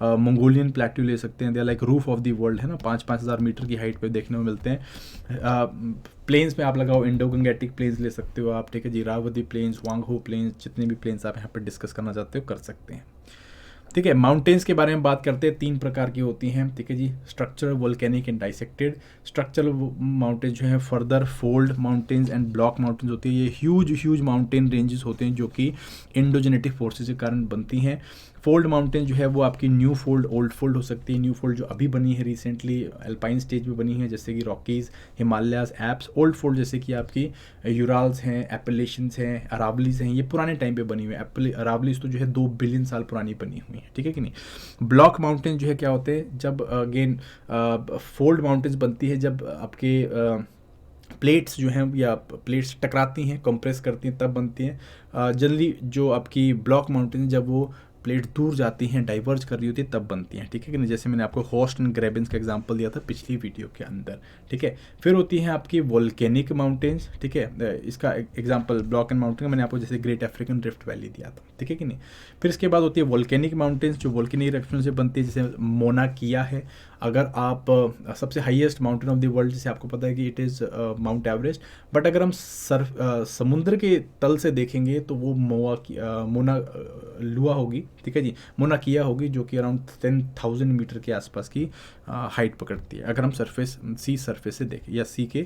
[SPEAKER 1] Mongolian plateau ले सकते हैं, they are like roof of the world, है ना, 5-5 हज़ार मीटर की हाइट पे देखने को मिलते हैं। प्लेन्स में आप लगाओ इंडो गंगेटिक प्लेन्स ले सकते हो आप, ठीक है जी, इरावदी प्लेन्स, वांगहो प्लेन्स, जितने भी प्लेन्स आप यहाँ पर डिस्कस करना चाहते हो कर सकते हैं, ठीक है। माउंटेन्स के बारे में बात करते हैं, 3 प्रकार की होती हैं, ठीक है जी। Structural, volcanic and dissected. Structural mountains जो है further fold mountains and block mountains होती है। ये ह्यूज माउंटेन रेंजेस होते हैं जो कि इंडोजेनेटिक फोर्सेस के कारण बनती हैं। फोल्ड माउंटेन जो है वो आपकी न्यू फोल्ड, ओल्ड फोल्ड हो सकती है। न्यू फोल्ड जो अभी बनी है रिसेंटली अल्पाइन स्टेज में बनी है, जैसे कि Rockies, Himalayas, apps. Old fold जैसे कि आपकी यूराल्स हैं, एपेलेशंस हैं, अरावलीज हैं, ये पुराने टाइम पे बनी हुई है। अरावलीज तो जो है 2 बिलियन साल पुरानी बनी हुई है, ठीक है कि नहीं। ब्लॉक माउंटेन जो है क्या होते हैं, जब अगेन फोल्ड माउंटेन्स बनती है जब आपके प्लेट्स जो हैं या प्लेट्स टकराती हैं, कंप्रेस करती हैं, तब बनती हैं। जनरली जो आपकी ब्लॉक माउंटेन जब वो प्लेट दूर जाती हैं, डाइवर्ज कर रही होती है, तब बनती हैं, ठीक है कि नहीं। जैसे मैंने आपको हॉस्ट एंड ग्रेबेंस का एग्जांपल दिया था पिछली वीडियो के अंदर, ठीक है। फिर होती हैं आपकी वोल्केनिक माउंटेन्स, ठीक है। इसका एग्जांपल ब्लॉक एंड माउंटेन मैंने आपको जैसे ग्रेट अफ्रीकन रिफ्ट वैली दिया था, ठीक है कि नहीं। फिर इसके बाद होती है वोल्केनिक माउंटेन्स जो वोल्केनिक इरप्शन से बनती है, जैसे मोना किया है। अगर आप सबसे highest mountain of the world जैसे आपको पता है कि it is mount Everest, but अगर हम समुद्र के तल से देखेंगे तो वो मोना लुआ होगी, ठीक है जी, मोना किया होगी, जो कि अराउंड 10,000 मीटर के आसपास की हाइट पकड़ती है अगर हम सी सरफेस से देखें या सी के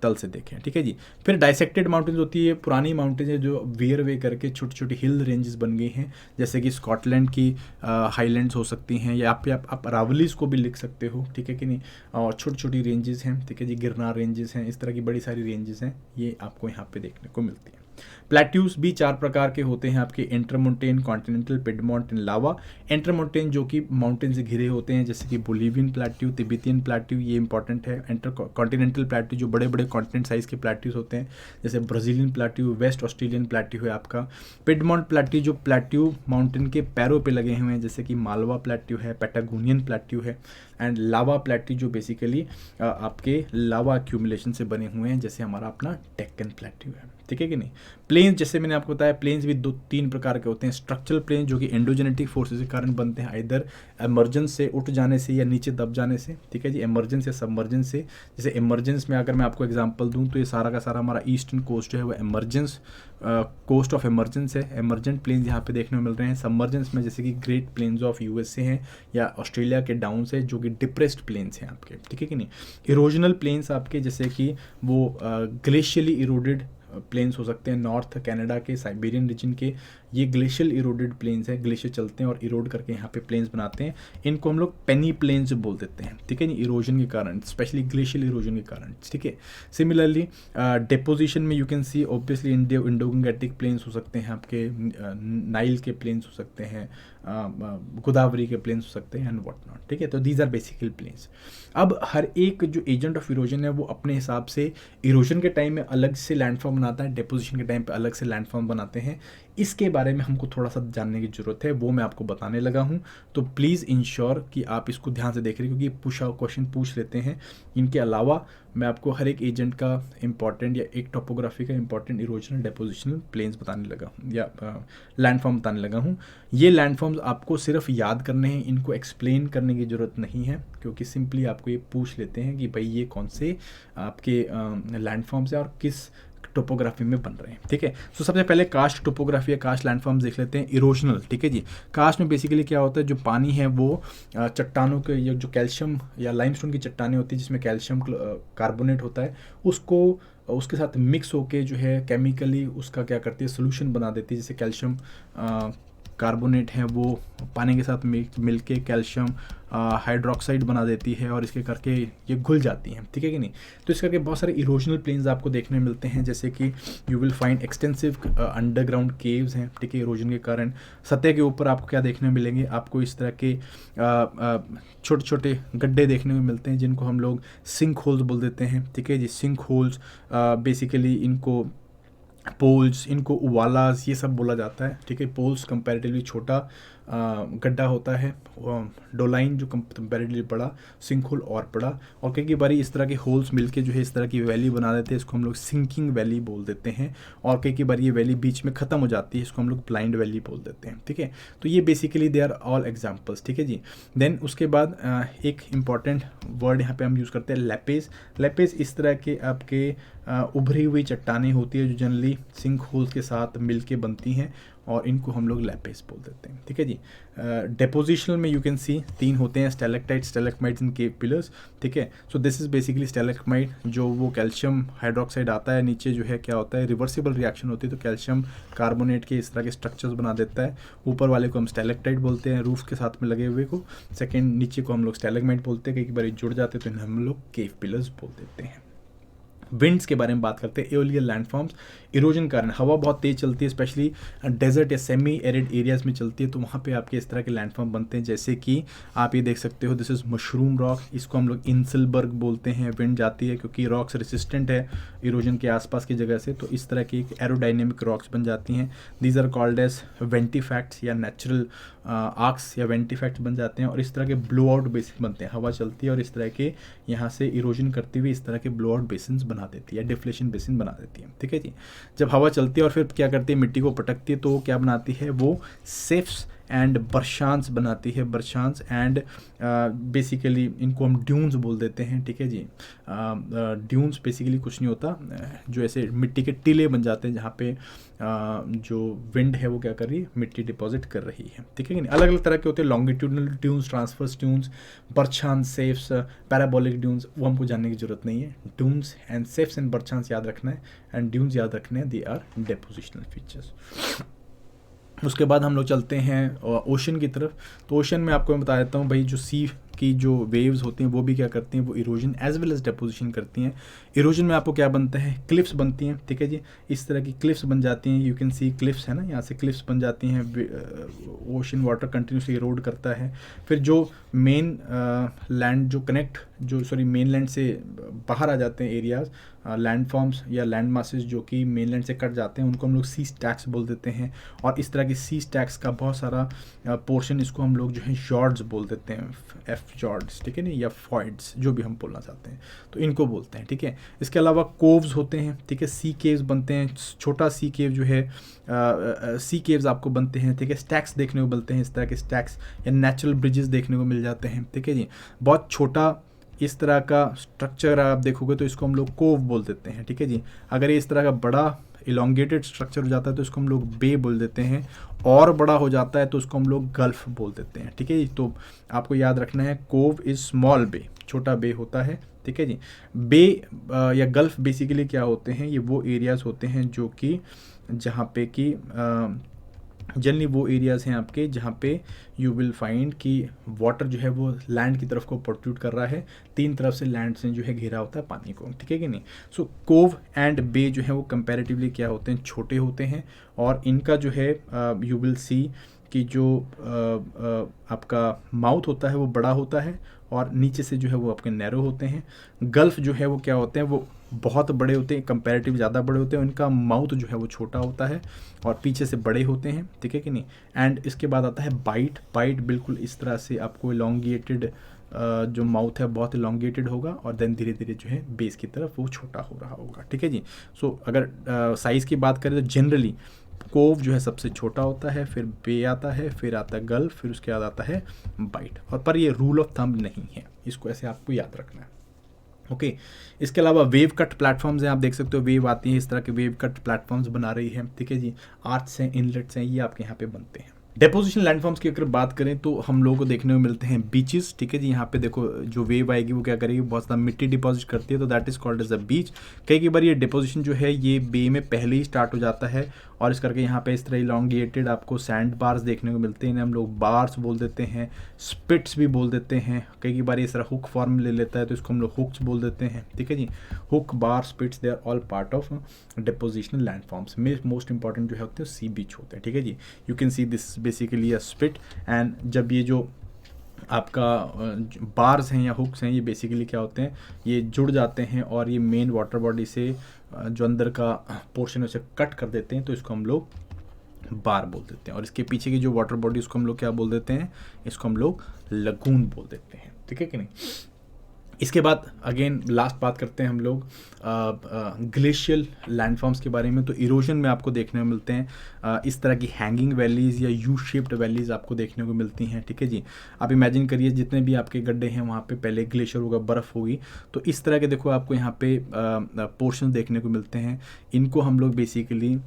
[SPEAKER 1] तल से देखें, ठीक है जी। फिर डाइसेक्टेड माउंटेन्स होती है, पुरानी माउंटेन्स है जो वेयर वे करके छोटी छोटी हिल रेंजेस बन गई हैं, जैसे कि स्कॉटलैंड की हाईलैंड्स हो सकती हैं, या आप अरावलीज को भी लिख सकते हो, ठीक है कि नहीं। और छोटी छोटी रेंजेस हैं, ठीक है जी, गिरनार रेंजेस हैं, इस तरह की बड़ी सारी रेंजेस हैं, ये आपको यहाँ पे देखने को मिलती हैं। प्लेट्यूज भी 4 प्रकार के होते हैं आपके, इंटरमोंटेन, कॉन्टिनेंटल, पिडमोंट एंड लावा। इंटरमोंटेन जो कि माउंटेन से घिरे होते हैं, जैसे कि बोलिवियन प्लेट्यू, तिब्बतियन प्लेट्यू, ये इंपॉर्टेंट है। कॉन्टिनेंटल प्लेट्यू जो बड़े बड़े कॉन्टिनेंट साइज के प्लेट्यूज होते हैं, जैसे Brazilian plateau, waste Australian plateau है आपका। पिडमोंट प्लेट्यू जो प्लेट्यू माउंटेन के पैरों पे लगे हुए हैं, जैसे कि मालवा प्लेट्यू है, पैटागोनियन प्लेट्यू है। एंड लावा प्लेट्यू जो बेसिकली आपके लावा एक्यूमुलेशन से बने हुए हैं, जैसे हमारा अपना डेक्कन प्लेट्यू है, ठीक है कि नहीं। प्लेन्स जैसे मैंने आपको बताया, प्लेन्स भी 2-3 प्रकार के होते हैं। स्ट्रक्चरल प्लेन जो कि एंडोजेनेटिक फोर्सेस के कारण बनते हैं, आइदर इमर्जेंस से उठ जाने से या नीचे दब जाने से, ठीक है जी, इमर्जेंस या सबमर्जेंस से। जैसे इमर्जेंस में अगर मैं आपको एग्जांपल दूं तो ये सारा का सारा हमारा ईस्टर्न कोस्ट जो है वो इमर्जेंस कोस्ट ऑफ इमर्जेंस है, इमर्जेंट प्लेन्स यहाँ पे देखने को मिल रहे हैं। सबमर्जेंस में जैसे कि ग्रेट प्लेन्स ऑफ यूएसए हैं या ऑस्ट्रेलिया के डाउन से, जो कि डिप्रेस्ड प्लेन्स हैं आपके, ठीक है कि नहीं। इरोजनल प्लेन्स आपके जैसे कि वो ग्लेशियली इरोडेड प्लेन्स हो सकते हैं, नॉर्थ कनाडा के, साइबेरियन रीजन के, ये ग्लेशियल इरोडेड प्लेन्स हैं, ग्लेशियर चलते हैं और इरोड करके यहाँ पे प्लेन्स बनाते हैं, इनको हम लोग पेनी प्लेन्स बोल देते हैं, ठीक है, इरोजन के कारण, स्पेशली ग्लेशियल इरोजन के कारण, ठीक है। सिमिलरली डिपोजिशन में you can see obviously Indo Gangetic plains हो सकते हैं, आपके नाइल के प्लेन्स हो सकते हैं, गोदावरी के प्लेन्स हो सकते हैं एंड व्हाट नॉट, ठीक है। तो दीज आर बेसिकल प्लेन्स। अब हर एक जो एजेंट ऑफ इरोजन है वो अपने हिसाब से इरोजन के टाइम में अलग से लैंडफॉर्म बनाता है, डिपोजिशन के टाइम पे अलग से लैंडफॉर्म बनाते हैं। इसके बारे में हमको थोड़ा सा जानने की ज़रूरत है, वो मैं आपको बताने लगा हूँ। तो प्लीज़ इंश्योर कि आप इसको ध्यान से देख रहे हैं, क्योंकि क्वेश्चन पूछ लेते हैं। इनके अलावा मैं आपको हर एक एजेंट का इंपॉर्टेंट या एक टोपोग्राफी का इंपॉर्टेंट इरोजनल डिपोजिशनल प्लेन्स बताने लगा हूँ या लैंडफॉर्म बताने लगा हूँ। ये लैंडफॉर्म्स आपको सिर्फ याद करने हैं, इनको एक्सप्लेन करने की ज़रूरत नहीं है, क्योंकि सिंपली आपको ये पूछ लेते हैं कि भाई ये कौन से आपके लैंडफॉर्म्स हैं और किस टोपोग्राफी में बन रहे हैं, ठीक है। तो सबसे पहले कास्ट टोपोग्राफी या कास्ट लैंडफॉर्म्स देख लेते हैं। इरोजनल, ठीक है जी। कास्ट में बेसिकली क्या होता है, जो पानी है वो चट्टानों के, या जो कैल्शियम या लाइमस्टोन की चट्टानें होती है जिसमें कैल्शियम कार्बोनेट होता है, उसको उसके साथ मिक्स होके जो है केमिकली उसका क्या करती है, सोल्यूशन बना देती है। जैसे कैल्शियम कार्बोनेट है वो पानी के साथ मिल के कैल्शियम हाइड्रोक्साइड बना देती है और इसके करके ये घुल जाती हैं, ठीक है कि नहीं। तो इस करके बहुत सारे इरोजनल प्लेन्स आपको देखने मिलते हैं, जैसे कि you will find extensive underground caves हैं, ठीक है। इरोजन के कारण सतह के ऊपर आपको क्या देखने मिलेंगे, आपको इस तरह के छोटे छोटे गड्ढे देखने को मिलते हैं, जिनको हम लोग सिंक होल्स बोल देते हैं, ठीक है जी। सिंक होल्स बेसिकली इनको पोल्स, इनको उवालास ये सब बोला जाता है, ठीक है। पोल्स कंपैरेटिवली छोटा गड्ढा होता है, डोलाइन जो कंपैरेटिवली बड़ा, सिंक होल और बड़ा, और कई बारी इस तरह के होल्स मिलके जो है इस तरह की वैली बना देते हैं, इसको हम लोग सिंकिंग वैली बोल देते हैं। और कई बार ये वैली बीच में ख़त्म हो जाती है, इसको हम लोग ब्लाइंड वैली बोल देते हैं, ठीक है। तो ये basically they are all examples, ठीक है जी। देन उसके बाद एक इम्पॉर्टेंट वर्ड यहाँ पे हम यूज़ करते हैं, लैपेज। लैपेज इस तरह के आपके उभरी हुई चट्टानें होती है जो जनरली सिंक होल्स के साथ मिलके बनती हैं, और इनको हम लोग लैपेज बोल देते हैं, ठीक है जी। डिपोजिशनल में यू कैन सी 3 होते हैं, stalactite, stalagmites and cave pillars, ठीक है। So this is basically stalagmite, जो वो कैल्शियम हाइड्रोक्साइड आता है नीचे, जो है क्या होता है, रिवर्सिबल रिएक्शन होती है, तो कैल्शियम कार्बोनेट के इस तरह के स्ट्रक्चर्स बना देता है। ऊपर वाले को हम स्टैलेक्टाइट बोलते हैं, रूफ के साथ में लगे हुए को। सेकेंड नीचे को हम लोग स्टैलेग्माइट बोलते हैं, कई बार जुड़ जाते हैं तो इन्हें हम लोग केव पिलर्स बोल देते हैं। विंड्स के बारे में बात करते हैं। एओलियल लैंडफॉर्म्स इरोजन कारण हवा बहुत तेज चलती है, स्पेशली डेजर्ट या सेमी एरिड एरियाज में चलती है, तो वहाँ पे आपके इस तरह के लैंडफॉर्म बनते हैं, जैसे कि आप ये देख सकते हो, दिस इज मशरूम रॉक, इसको हम लोग इंसलबर्ग बोलते हैं। विंड जाती है क्योंकि रॉक्स रेसिस्टेंट है इरोजन के आसपास की जगह से, तो इस तरह की एक एरोडाइनेमिक रॉक्स बन जाती हैं। दीज आर कॉल्ड एज वेंटिफैक्ट्स या नेचुरल आर्क्स या वेंटिफैक्ट्स बन जाते हैं, और इस तरह के ब्लो आउट बेसिन बनते हैं। हवा चलती है और इस तरह के यहाँ से इरोजन करती हुई इस तरह के ब्लो आउट बेसिन बना देती है, डिफ्लेशन बेसिन बना देती है, ठीक है जी। जब हवा चलती है और फिर क्या करती है, मिट्टी को पटकती है, तो वो क्या बनाती है, वो सेफ्स एंड बर्शांस बनाती है। बर्शांस एंड बेसिकली इनको हम ड्यून्स बोल देते हैं, ठीक है जी। ड्यून्स बेसिकली कुछ नहीं होता, जो ऐसे मिट्टी के टीले बन जाते हैं, जहाँ पे जो विंड है वो क्या कर रही है, मिट्टी डिपॉजिट कर रही है, ठीक है कि नहीं। अलग अलग तरह के होते हैं, longitudinal dunes, transverse dunes, barchans, seifs, parabolic dunes, वो हमको जानने की जरूरत नहीं है। Dunes and seifs and barchans याद रखना है, एंड ड्यून्स याद रखने हैं, दे आर डिपोजिशनल फीचर्स। उसके बाद हम लोग चलते हैं ओशन की तरफ। तो ओशन में आपको मैं बता देता हूँ भाई, जो सी की जो वेव्स होती हैं वो भी क्या करती हैं, वो erosion as well as deposition करती हैं। इरोजन में आपको क्या बनता है, क्लिफ्स बनती हैं, ठीक है जी। इस तरह की क्लिफ्स बन जाती हैं, यू कैन सी क्लिफ्स है ना, यहाँ से क्लिफ्स बन जाती हैं। ओशन वाटर कंटिन्यूसली इरोड करता है। फिर जो मेन लैंड जो कनेक्ट मेन लैंड से बाहर आ जाते हैं एरियाज, लैंड फॉर्म्स या लैंड मासेस जो कि मेनलैंड से कट जाते हैं, उनको हम लोग सी स्टैक्स बोल देते हैं। और इस तरह की सी स्टैक्स का बहुत सारा पोर्शन, इसको हम लोग जो है जॉर्ड्स बोल देते हैं, एफ जॉर्ड्स, ठीक है नहीं, या फॉइड्स, जो भी हम बोलना चाहते हैं, तो इनको बोलते हैं, ठीक है। इसके अलावा कोव्स होते हैं, ठीक है, सी केव्स बनते हैं। छोटा सी केव जो है, सी केव्स आपको बनते हैं, ठीक है। स्टैक्स देखने को मिलते हैं, इस तरह के स्टैक्स या नेचुरल ब्रिजेस देखने को मिल जाते हैं, ठीक है जी। बहुत छोटा इस तरह का स्ट्रक्चर आप देखोगे तो इसको हम लोग कोव बोल देते हैं, ठीक है जी। अगर ये इस तरह का बड़ा इलोंगेटेड स्ट्रक्चर हो जाता है तो इसको हम लोग बे बोल देते हैं, और बड़ा हो जाता है तो उसको हम लोग गल्फ बोल देते हैं, ठीक है जी। तो आपको याद रखना है, कोव इज स्मॉल बे, छोटा बे होता है, ठीक है जी। बे या गल्फ बेसिकली क्या होते हैं, ये वो एरियाज होते हैं जो कि जहाँ पे कि जनरली वो एरियाज़ हैं आपके जहाँ पे यू विल फाइंड कि वाटर जो है वो लैंड की तरफ को पोर्ट्रूट कर रहा है, तीन तरफ से लैंड से जो है घेरा होता है पानी को, ठीक है कि नहीं। सो कोव एंड बे जो है वो कंपैरेटिवली क्या होते हैं, छोटे होते हैं, और इनका जो है यू विल सी कि जो आपका माउथ होता है वो बड़ा होता है और नीचे से जो है वो आपके नैरो होते हैं। गल्फ जो है वो क्या होते हैं, वो बहुत बड़े होते हैं, कंपैरेटिव ज़्यादा बड़े होते हैं, उनका माउथ जो है वो छोटा होता है और पीछे से बड़े होते हैं, ठीक है कि नहीं। एंड इसके बाद आता है बाइट। बाइट बिल्कुल इस तरह से आपको इलोंगेटेड जो माउथ है बहुत इलोंगेटेड होगा और देन धीरे धीरे जो है बेस की तरफ वो छोटा हो रहा होगा, ठीक है जी। सो अगर साइज़ की बात करें तो जनरली कोव जो है सबसे छोटा होता है, फिर बे आता है, फिर आता है गल्फ, फिर उसके बाद आता है बाइट। और पर ये रूल ऑफ थंब नहीं है, इसको ऐसे आपको याद रखना है, ओके। इसके अलावा वेव कट प्लेटफॉर्म्स हैं, आप देख सकते हो वेव आती है, इस तरह के वेव कट प्लेटफॉर्म्स बना रही है, ठीक है जी। आर्च हैं, इनलेट्स हैं, ये आपके यहाँ पे बनते हैं। डेपोजिशन लैंडफॉर्म्स की अगर बात करें तो हम लोगों को देखने को मिलते हैं बीचेस, ठीक है जी। यहाँ पे देखो जो वेव आएगी वो क्या करेगी, बहुत ज़्यादा मिट्टी डिपॉजिट करती है, तो that is called as a beach. कई बार ये डिपोजिशन जो है ये बे में पहले ही स्टार्ट हो जाता है और इस करके यहाँ पे इस तरह इलोंगेटेड आपको सैंड बार्स देखने को मिलते हैं, इन्हें हम लोग बार्स बोल देते हैं, स्पिट्स भी बोल देते हैं। कई बार इस तरह हुक फॉर्म ले लेता है तो इसको हम लोग हुक्स बोल देते हैं, ठीक है जी। Hook, bar, spits, they are all part of depositional landforms में। मोस्ट इंपॉर्टेंट जो है होते हैं सी बीच होते हैं, ठीक है जी। You can see this basically a spit, and जब ये जो आपका बार्स हैं या हुक्स हैं ये बेसिकली क्या होते हैं, ये जुड़ जाते हैं और ये मेन वाटर बॉडी से जो अंदर का पोर्शन है उसे कट कर देते हैं, तो इसको हम लोग बार बोल देते हैं। और इसके पीछे की जो वाटर बॉडी उसको हम लोग क्या बोल देते हैं, इसको हम लोग लगून बोल देते हैं, ठीक है कि नहीं। इसके बाद अगेन लास्ट बात करते हैं हम लोग ग्लेशियल लैंडफॉर्म्स के बारे में। तो इरोजन में आपको देखने को मिलते हैं इस तरह की हैंगिंग वैलीज़ या यू शेप्ड वैलीज़ आपको देखने को मिलती हैं, ठीक है जी। आप इमेजिन करिए जितने भी आपके गड्ढे हैं वहाँ पे पहले ग्लेशियर होगा, बर्फ़ होगी, तो इस तरह के देखो आपको यहाँ पे पोर्शन देखने को मिलते हैं। इनको हम लोग बेसिकली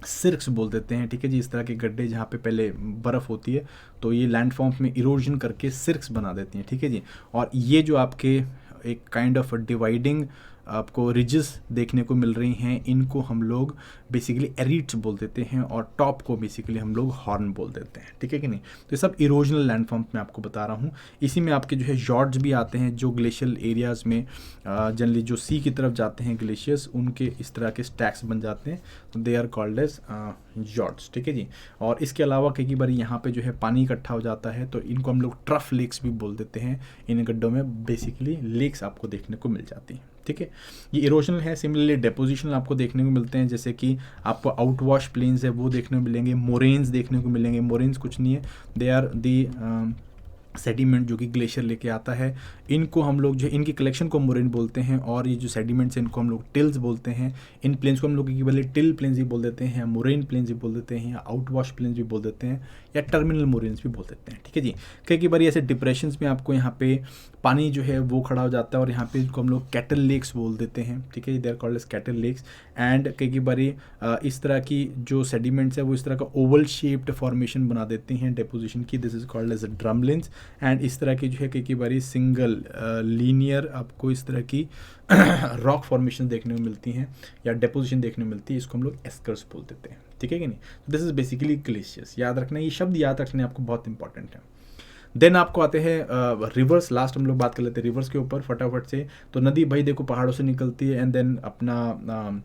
[SPEAKER 1] सिर्क्स बोल देते हैं, ठीक है जी। इस तरह के गड्ढे जहाँ पे पहले बर्फ़ होती है तो ये लैंडफॉर्म्स में इरोजन करके सिर्क्स बना देती हैं, ठीक है जी। और ये जो आपके एक काइंड ऑफ डिवाइडिंग आपको रिजेस देखने को मिल रही हैं, इनको हम लोग बेसिकली एरिट्स बोल देते हैं और टॉप को बेसिकली हम लोग हॉर्न बोल देते हैं, ठीक है कि नहीं। तो ये सब इरोजनल लैंडफॉर्म्स में आपको बता रहा हूँ। इसी में आपके जो है यॉर्ड्स भी आते हैं, जो ग्लेशियल एरियाज़ में जनरली जो सी की तरफ जाते हैं ग्लेशियर्स, उनके इस तरह के स्टैक्स बन जाते हैं, तो दे आर कॉल्ड एज यॉर्ड्स, ठीक है जी। और इसके अलावा कई बार यहाँ पे जो है पानी इकट्ठा हो जाता है तो इनको हम लोग ट्रफ लेक्स भी बोल देते हैं। इन गड्ढों में बेसिकली लेक्स आपको देखने को मिल जाती हैं, ठीक है। ये इरोजनल है। सिमिलरली डेपोजिशनल आपको देखने को मिलते हैं, जैसे कि आपको आउटवॉश प्लेन्स है वो देखने को मिलेंगे, मोरेन्स देखने को मिलेंगे। मोरेन्स कुछ नहीं है, दे आर दी सेडिमेंट जो कि ग्लेशियर लेके आता है। इनको हम लोग जो इनकी कलेक्शन को मोरेन बोलते हैं, और ये जो सेडिमेंट्स हैं इनको हम लोग टिल्स बोलते हैं। इन प्लेन्स को हम लोग केवल टिल प्लेन्स भी बोल देते हैं, या मोरेन प्लेन्स भी बोल देते हैं, या आउटवॉश प्लेन्स भी बोल देते हैं, या टर्मिनल मोरेन्स भी बोल देते हैं, ठीक है जी। कई बार ऐसे डिप्रेशंस में आपको यहाँ पे पानी जो है वो खड़ा हो जाता है और यहाँ पे इनको हम लोग कैटल लेक्स बोल देते हैं, ठीक है, they are called as kettle lakes. And कई बार इस तरह की जो सेडिमेंट्स है वो इस तरह का ओवल शेप्ड फॉर्मेशन बना देती हैं डेपोजिशन की, this is called as drumlins. And इस तरह की जो है कई बार सिंगल लीनियर आपको इस तरह की रॉक फॉर्मेशन देखने को मिलती हैं या डेपोजिशन देखने को मिलती है, इसको हम लोग एस्कर्स बोल देते हैं, ठीक है कि नहीं। This is basically glaciers. याद रखना, ये शब्द याद रखने आपको बहुत इंपॉर्टेंट है। देन आपको आते हैं रिवर्स। लास्ट हम लोग बात कर लेते हैं रिवर्स के ऊपर फटाफट से। तो नदी भाई देखो पहाड़ों से निकलती है एंड देन अपना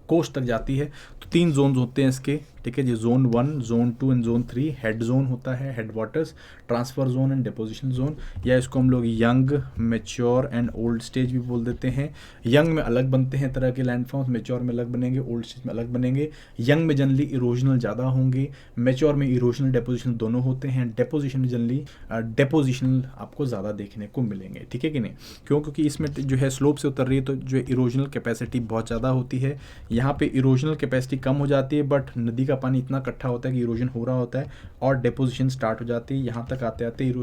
[SPEAKER 1] कोस्ट तक जाती है। तो 3 जोन्स होते हैं इसके, ठीक है जी। Zone 1, zone 2 and zone 3। Head zone होता है, headwaters, transfer zone and deposition zone, या इसको हम लोग young, mature and old stage भी बोल देते हैं। यंग में अलग बनते हैं तरह के लैंडफॉर्म्स, मेच्योर में अलग बनेंगे, ओल्ड स्टेज में अलग बनेंगे। यंग में जनरली इरोजनल ज़्यादा होंगे, मेच्योर में इरोजनल डेपोजिशन दोनों होते हैं, डेपोजिशन में जनरली डेपोजिशनल आपको ज़्यादा देखने को मिलेंगे, ठीक है कि नहीं। क्यों? क्योंकि इसमें जो है स्लोप से उतर रही है तो जो इरोजनल कैपेसिटी बहुत ज़्यादा होती है। यहाँ पे इरोजनल कैपेसिटी कम हो जाती है, बट नदी का पानी इतना इकट्ठा होता है कि इरोजन हो रहा होता है और डेपोजिशन स्टार्ट हो जाती है। यहाँ तक आते आते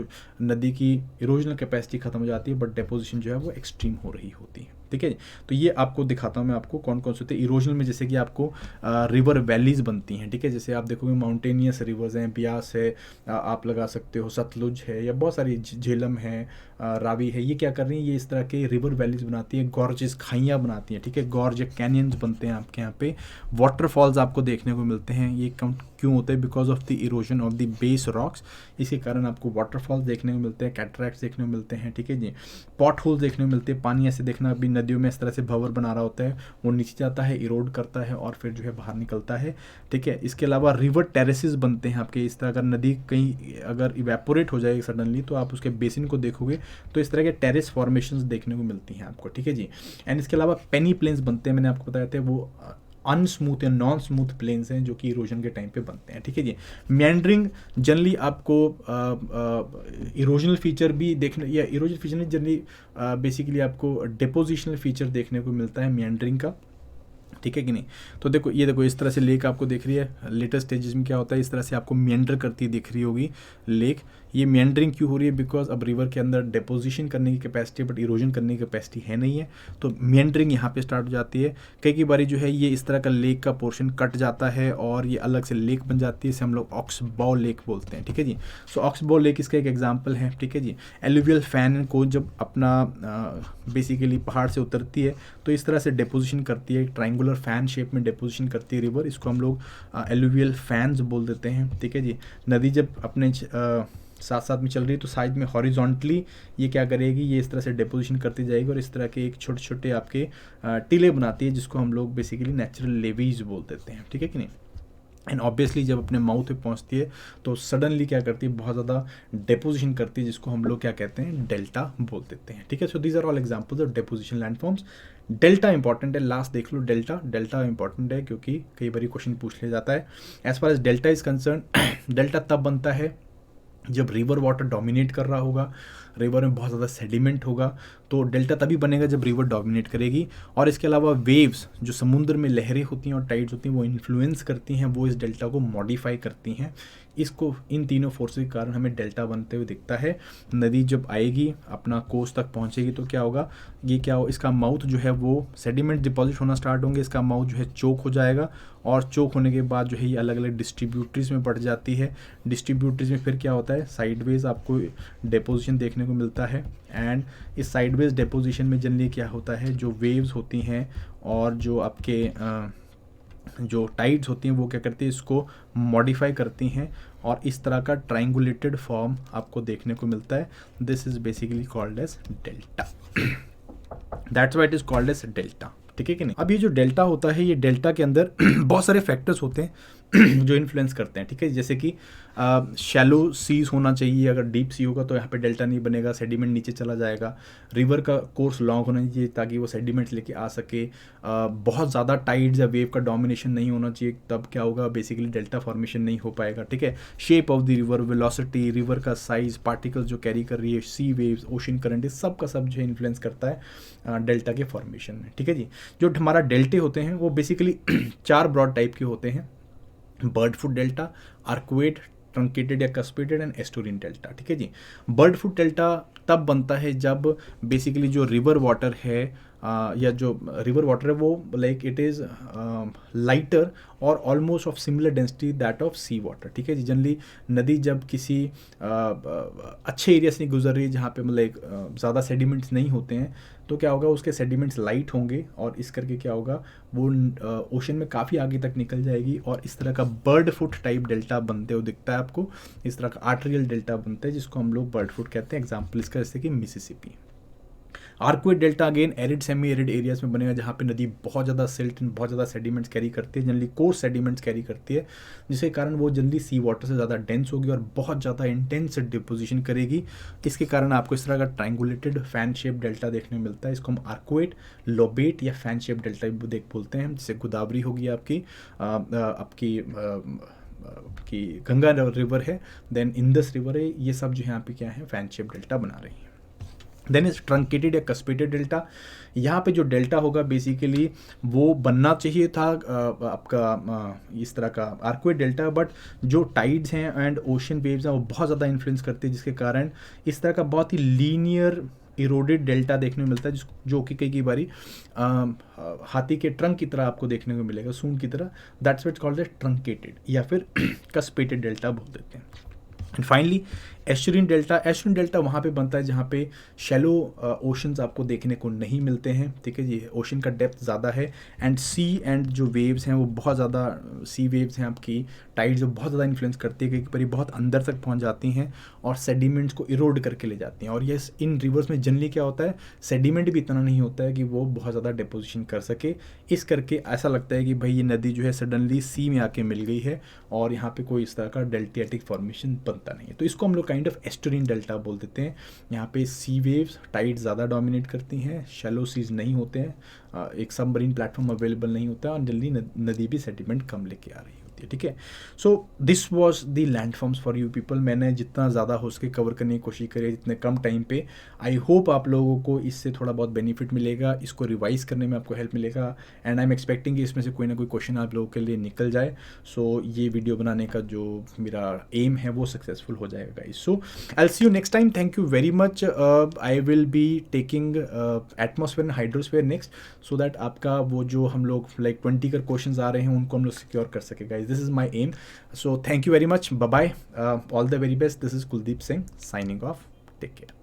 [SPEAKER 1] नदी की इरोजनल कैपेसिटी खत्म हो जाती है, बट डेपोजिशन जो है वो एक्सट्रीम हो रही होती है, ठीक है। तो ये आपको दिखाता हूँ मैं आपको कौन कौन से होते हैं इरोजनल में। जैसे कि आपको रिवर वैलीज बनती हैं, ठीक है। जैसे आप देखोगे माउंटेनियस रिवर्स हैं, ब्यास है, आप लगा सकते हो, सतलुज है, या बहुत सारी झेलम है, रावी है, ये क्या कर रही हैं, ये इस तरह के रिवर वैलीज बनाती हैं, गॉर्जेस खाइयाँ बनाती हैं, ठीक है, गॉर्ज कैनियंस बनते हैं आपके यहाँ पे, वाटरफॉल्स आपको देखने को मिलते हैं। ये क्यों होते हैं? Because of the erosion of the base rocks, इसके कारण आपको वाटरफॉल्स देखने को मिलते हैं, कैटरैक्ट्स देखने को मिलते हैं, ठीक है जी। पॉट होल्स देखने को मिलते हैं, पानी ऐसे देखना अभी नदियों में इस तरह से भंवर बना रहा होता है, वो नीचे जाता है, इरोड करता है और फिर जो है बाहर निकलता है, ठीक है। इसके अलावा रिवर टेरेसेस बनते हैं आपके, इस तरह अगर नदी कहीं अगर इवेपोरेट हो जाएगी सडनली तो आप उसके बेसिन को देखोगे तो इस तरह के टेरेस फॉर्मेशंस देखने को मिलती हैं आपको, ठीक है जी। एंड इसके अलावा पेनी प्लेन्स बनते हैं, मैंने आपको बताया था, वो अनस्मूथ या नॉन स्मूथ प्लेन्स हैं जो कि इरोजन के टाइम पे बनते हैं, ठीक है जी। मेंडरिंग जनरली आपको इरोजनल फीचर भी देखने, या इरोजनल फीचर नहीं, जनरली बेसिकली आपको डिपोजिशनल फीचर देखने को मिलता है मेंडरिंग का, ठीक है कि नहीं। तो देखो, ये देखो इस तरह से लेक आपको दिख रही है, लेटेस्ट स्टेजेस में क्या होता है, इस तरह से आपको मेंडर करती दिख रही होगी लेक। ये मेंडरिंग क्यों हो रही है? बिकॉज अब रिवर के अंदर डिपोजिशन करने की कैपेसिटी बट इरोजन करने की कैपेसिटी है नहीं है, तो मेंडरिंग यहाँ पे स्टार्ट हो जाती है। कई बारी जो है ये इस तरह का लेक का पोर्शन कट जाता है और ये अलग से लेक बन जाती है, इसे हम लोग ऑक्सबॉ लेक बोलते हैं, ठीक है जी। सो ऑक्सबॉ लेक इसका एक एग्जाम्पल है, ठीक है जी। एलुवियल फैन को जब अपना बेसिकली पहाड़ से उतरती है तो इस तरह से डिपोजिशन करती है, ट्राइंगुलर फैन शेप में डिपोजिशन करती है रिवर, इसको हम लोग एलुवियल फैन्स बोल देते हैं, ठीक है जी। नदी जब अपने साथ साथ में चल रही है तो साइड में हॉरिजॉन्टली ये क्या करेगी, ये इस तरह से डिपोजिशन करती जाएगी और इस तरह के एक छोटे छोटे आपके टीले बनाती है, जिसको हम लोग बेसिकली नेचुरल लेवीज बोल देते हैं, ठीक है कि नहीं। एंड ऑब्वियसली जब अपने माउथ पे पहुंचती है तो सडनली क्या करती है, बहुत ज़्यादा डिपोजिशन करती है, जिसको हम लोग क्या कहते हैं, डेल्टा बोल देते हैं, ठीक है। So these are all examples of deposition landforms. Delta important है, लास्ट देख लो, डेल्टा इंपॉर्टेंट है क्योंकि कई बार क्वेश्चन पूछ लिया जाता है। As far as delta is concern, delta तब बनता है जब रिवर वाटर डोमिनेट कर रहा होगा, रिवर में बहुत ज़्यादा सेडिमेंट होगा, तो डेल्टा तभी बनेगा जब रिवर डोमिनेट करेगी। और इसके अलावा वेव्स, जो समुद्र में लहरें होती हैं और टाइड्स होती हैं, वो इन्फ्लुएंस करती हैं, वो इस डेल्टा को मॉडिफाई करती हैं। इसको, इन तीनों फोर्सेस के कारण हमें डेल्टा बनते हुए दिखता है। नदी जब आएगी अपना कोस्ट तक पहुंचेगी तो क्या होगा, ये क्या हो, इसका माउथ जो है वो सेडिमेंट डिपॉजिट होना स्टार्ट होंगे, इसका माउथ जो है चोक हो जाएगा और चोक होने के बाद जो है ये अलग अलग डिस्ट्रीब्यूटरीज में बढ़ जाती है। डिस्ट्रीब्यूटरीज में फिर क्या होता है, साइडवेज आपको डिपोजिशन देखने को मिलता है। एंड इस साइडवेज डिपोजिशन में जनरली क्या होता है, जो वेव्स होती हैं और जो आपके जो टाइड्स होती हैं वो क्या करती है, इसको मॉडिफाई करती हैं और इस तरह का ट्राइंगुलेटेड फॉर्म आपको देखने को मिलता है। This is basically called as delta, that's why it is called as delta, ठीक है कि नहीं। अब ये जो डेल्टा होता है, ये डेल्टा के अंदर बहुत सारे फैक्टर्स होते हैं जो इन्फ्लुएंस करते हैं, ठीक है। जैसे कि शैलो सीज होना चाहिए, अगर डीप सी होगा तो यहाँ पे डेल्टा नहीं बनेगा, सेडिमेंट नीचे चला जाएगा। रिवर का कोर्स लॉन्ग होना चाहिए ताकि वो सेडिमेंट्स लेके आ सके। बहुत ज़्यादा टाइड्स या वेव का डोमिनेशन नहीं होना चाहिए, तब क्या होगा, बेसिकली डेल्टा फॉर्मेशन नहीं हो पाएगा, ठीक है। Shape of the river, velocity, river का साइज, पार्टिकल्स जो कैरी कर रही है, सी वेव्स, ओशन करंट, इस सब का सब जो है इन्फ्लुएंस करता है डेल्टा के फॉर्मेशन में, ठीक है जी। जो हमारा डेल्टे होते हैं वो बेसिकली 4 ब्रॉड टाइप के होते हैं, bird foot delta, arcuate, truncated या कस्पेटेड एंड एस्टोरिन डेल्टा, ठीक है जी। बर्ड फुट डेल्टा तब बनता है जब बेसिकली जो रिवर वाटर है या जो रिवर वाटर है वो लाइक इट इज़ लाइटर और almost of similar density that of sea water, ठीक है जी। जनरली नदी जब किसी अच्छे एरिया से नहीं गुजर रही है जहाँ पे मतलब ज़्यादा सेडिमेंट्स नहीं होते हैं, तो क्या होगा, उसके सेडिमेंट्स लाइट होंगे और इस करके क्या होगा, वो ओशन में काफ़ी आगे तक निकल जाएगी और इस तरह का बर्ड फुट टाइप डेल्टा बनते हुए दिखता है आपको। इस तरह का आर्टेरियल डेल्टा बनता है जिसको हम लोग बर्ड फुट कहते हैं। एग्जाम्पल इसका जैसे कि Mississippi. Arcuate delta again arid semi arid areas में बनेगा जहाँ पे नदी बहुत ज़्यादा सिल्ट एंड बहुत ज़्यादा सेडिमेंट्स कैरी करती है, जनरली कोर्स सेडिमेंट्स कैरी करती है, जिसके कारण वो जल्दी सी वाटर से ज़्यादा डेंस होगी और बहुत ज़्यादा इंटेंस डिपोजिशन करेगी। इसके कारण आपको इस तरह का ट्राइंगुलेटेड फैन शेप डेल्टा देखने को मिलता है। इसको हम आर्कुएट, लोबेट या फैन शेप डेल्टा भी बोलते हैं। जैसे गोदावरी होगी आपकी गंगा रिवर है, देन इंदस रिवर है, ये सब जो है यहाँ पे क्या है, फैन शेप डेल्टा बना रही है। देन इज ट्रंकेटेड या कस्पेटेड डेल्टा। यहाँ पे जो डेल्टा होगा बेसिकली वो बनना चाहिए था आपका इस तरह का आर्कुएट डेल्टा, बट जो टाइड्स हैं एंड ओशन वेव्स हैं वो बहुत ज़्यादा इन्फ्लुएंस करते हैं, जिसके कारण इस तरह का बहुत ही लीनियर इरोडेड डेल्टा देखने को मिलता है, जो कि कई बारी हाथी के ट्रंक की तरह आपको देखने को मिलेगा, सूंड की तरह। That's what called as truncated या फिर कस्पेटेड डेल्टा बोल देते हैं। एंड फाइनली एस्टुरिन डेल्टा वहाँ पे बनता है जहाँ पे शैलो ओशंस आपको देखने को नहीं मिलते हैं, ठीक है जी, ओशन का डेप्थ ज़्यादा है, एंड सी एंड जो वेव्स हैं वो बहुत ज़्यादा, सी वेव्स हैं आपकी टाइड जो बहुत ज़्यादा इन्फ्लुएंस करती है, कई बार ये बहुत अंदर तक पहुँच जाती हैं और सेडिमेंट्स को इरोड करके ले जाती हैं। और ये इन रिवर्स में जनरली क्या होता है, सेडिमेंट भी इतना नहीं होता है कि वो बहुत ज़्यादा डिपोजिशन कर सके, इस करके ऐसा लगता है कि भाई ये नदी जो है सडनली सी में आके मिल गई है और यहाँ पे कोई इस तरह का डेल्टियाटिक फॉर्मेशन बनता नहीं है। तो इसको हम लोग काइंड ऑफ एस्टुरिन डेल्टा बोल देते हैं। यहाँ पे सी वेव्स टाइड ज़्यादा डोमिनेट करती हैं, शैलो सीज नहीं होते हैं, एक सबमरीन प्लेटफॉर्म अवेलेबल नहीं होता और जल्दी नदी भी सेटिलमेंट कम लेके आ रही होती है, ठीक है। So this was the landforms for you people. मैंने जितना ज़्यादा हो सके कवर करने की कोशिश करी जितने कम टाइम पे। आई होप आप लोगों को इससे थोड़ा बहुत बेनिफिट मिलेगा, इसको रिवाइज करने में आपको हेल्प मिलेगा, एंड आई एम एक्सपेक्टिंग कि इसमें से कोई ना कोई क्वेश्चन आप लोगों के लिए निकल जाए। सो ये वीडियो बनाने का जो मेरा एम है वो सक्सेसफुल हो जाएगा guys. So I will see you next time, thank you very much. I will be taking atmosphere and hydrosphere next, so that आपका वो जो हम लोग लाइक 20 का क्वेश्चन आ रहे हैं उनको हम लोग सिक्योर कर सके guys. This is my aim. So thank you very much. Bye bye. All the very best. This is Kuldeep Singh signing off. Take care.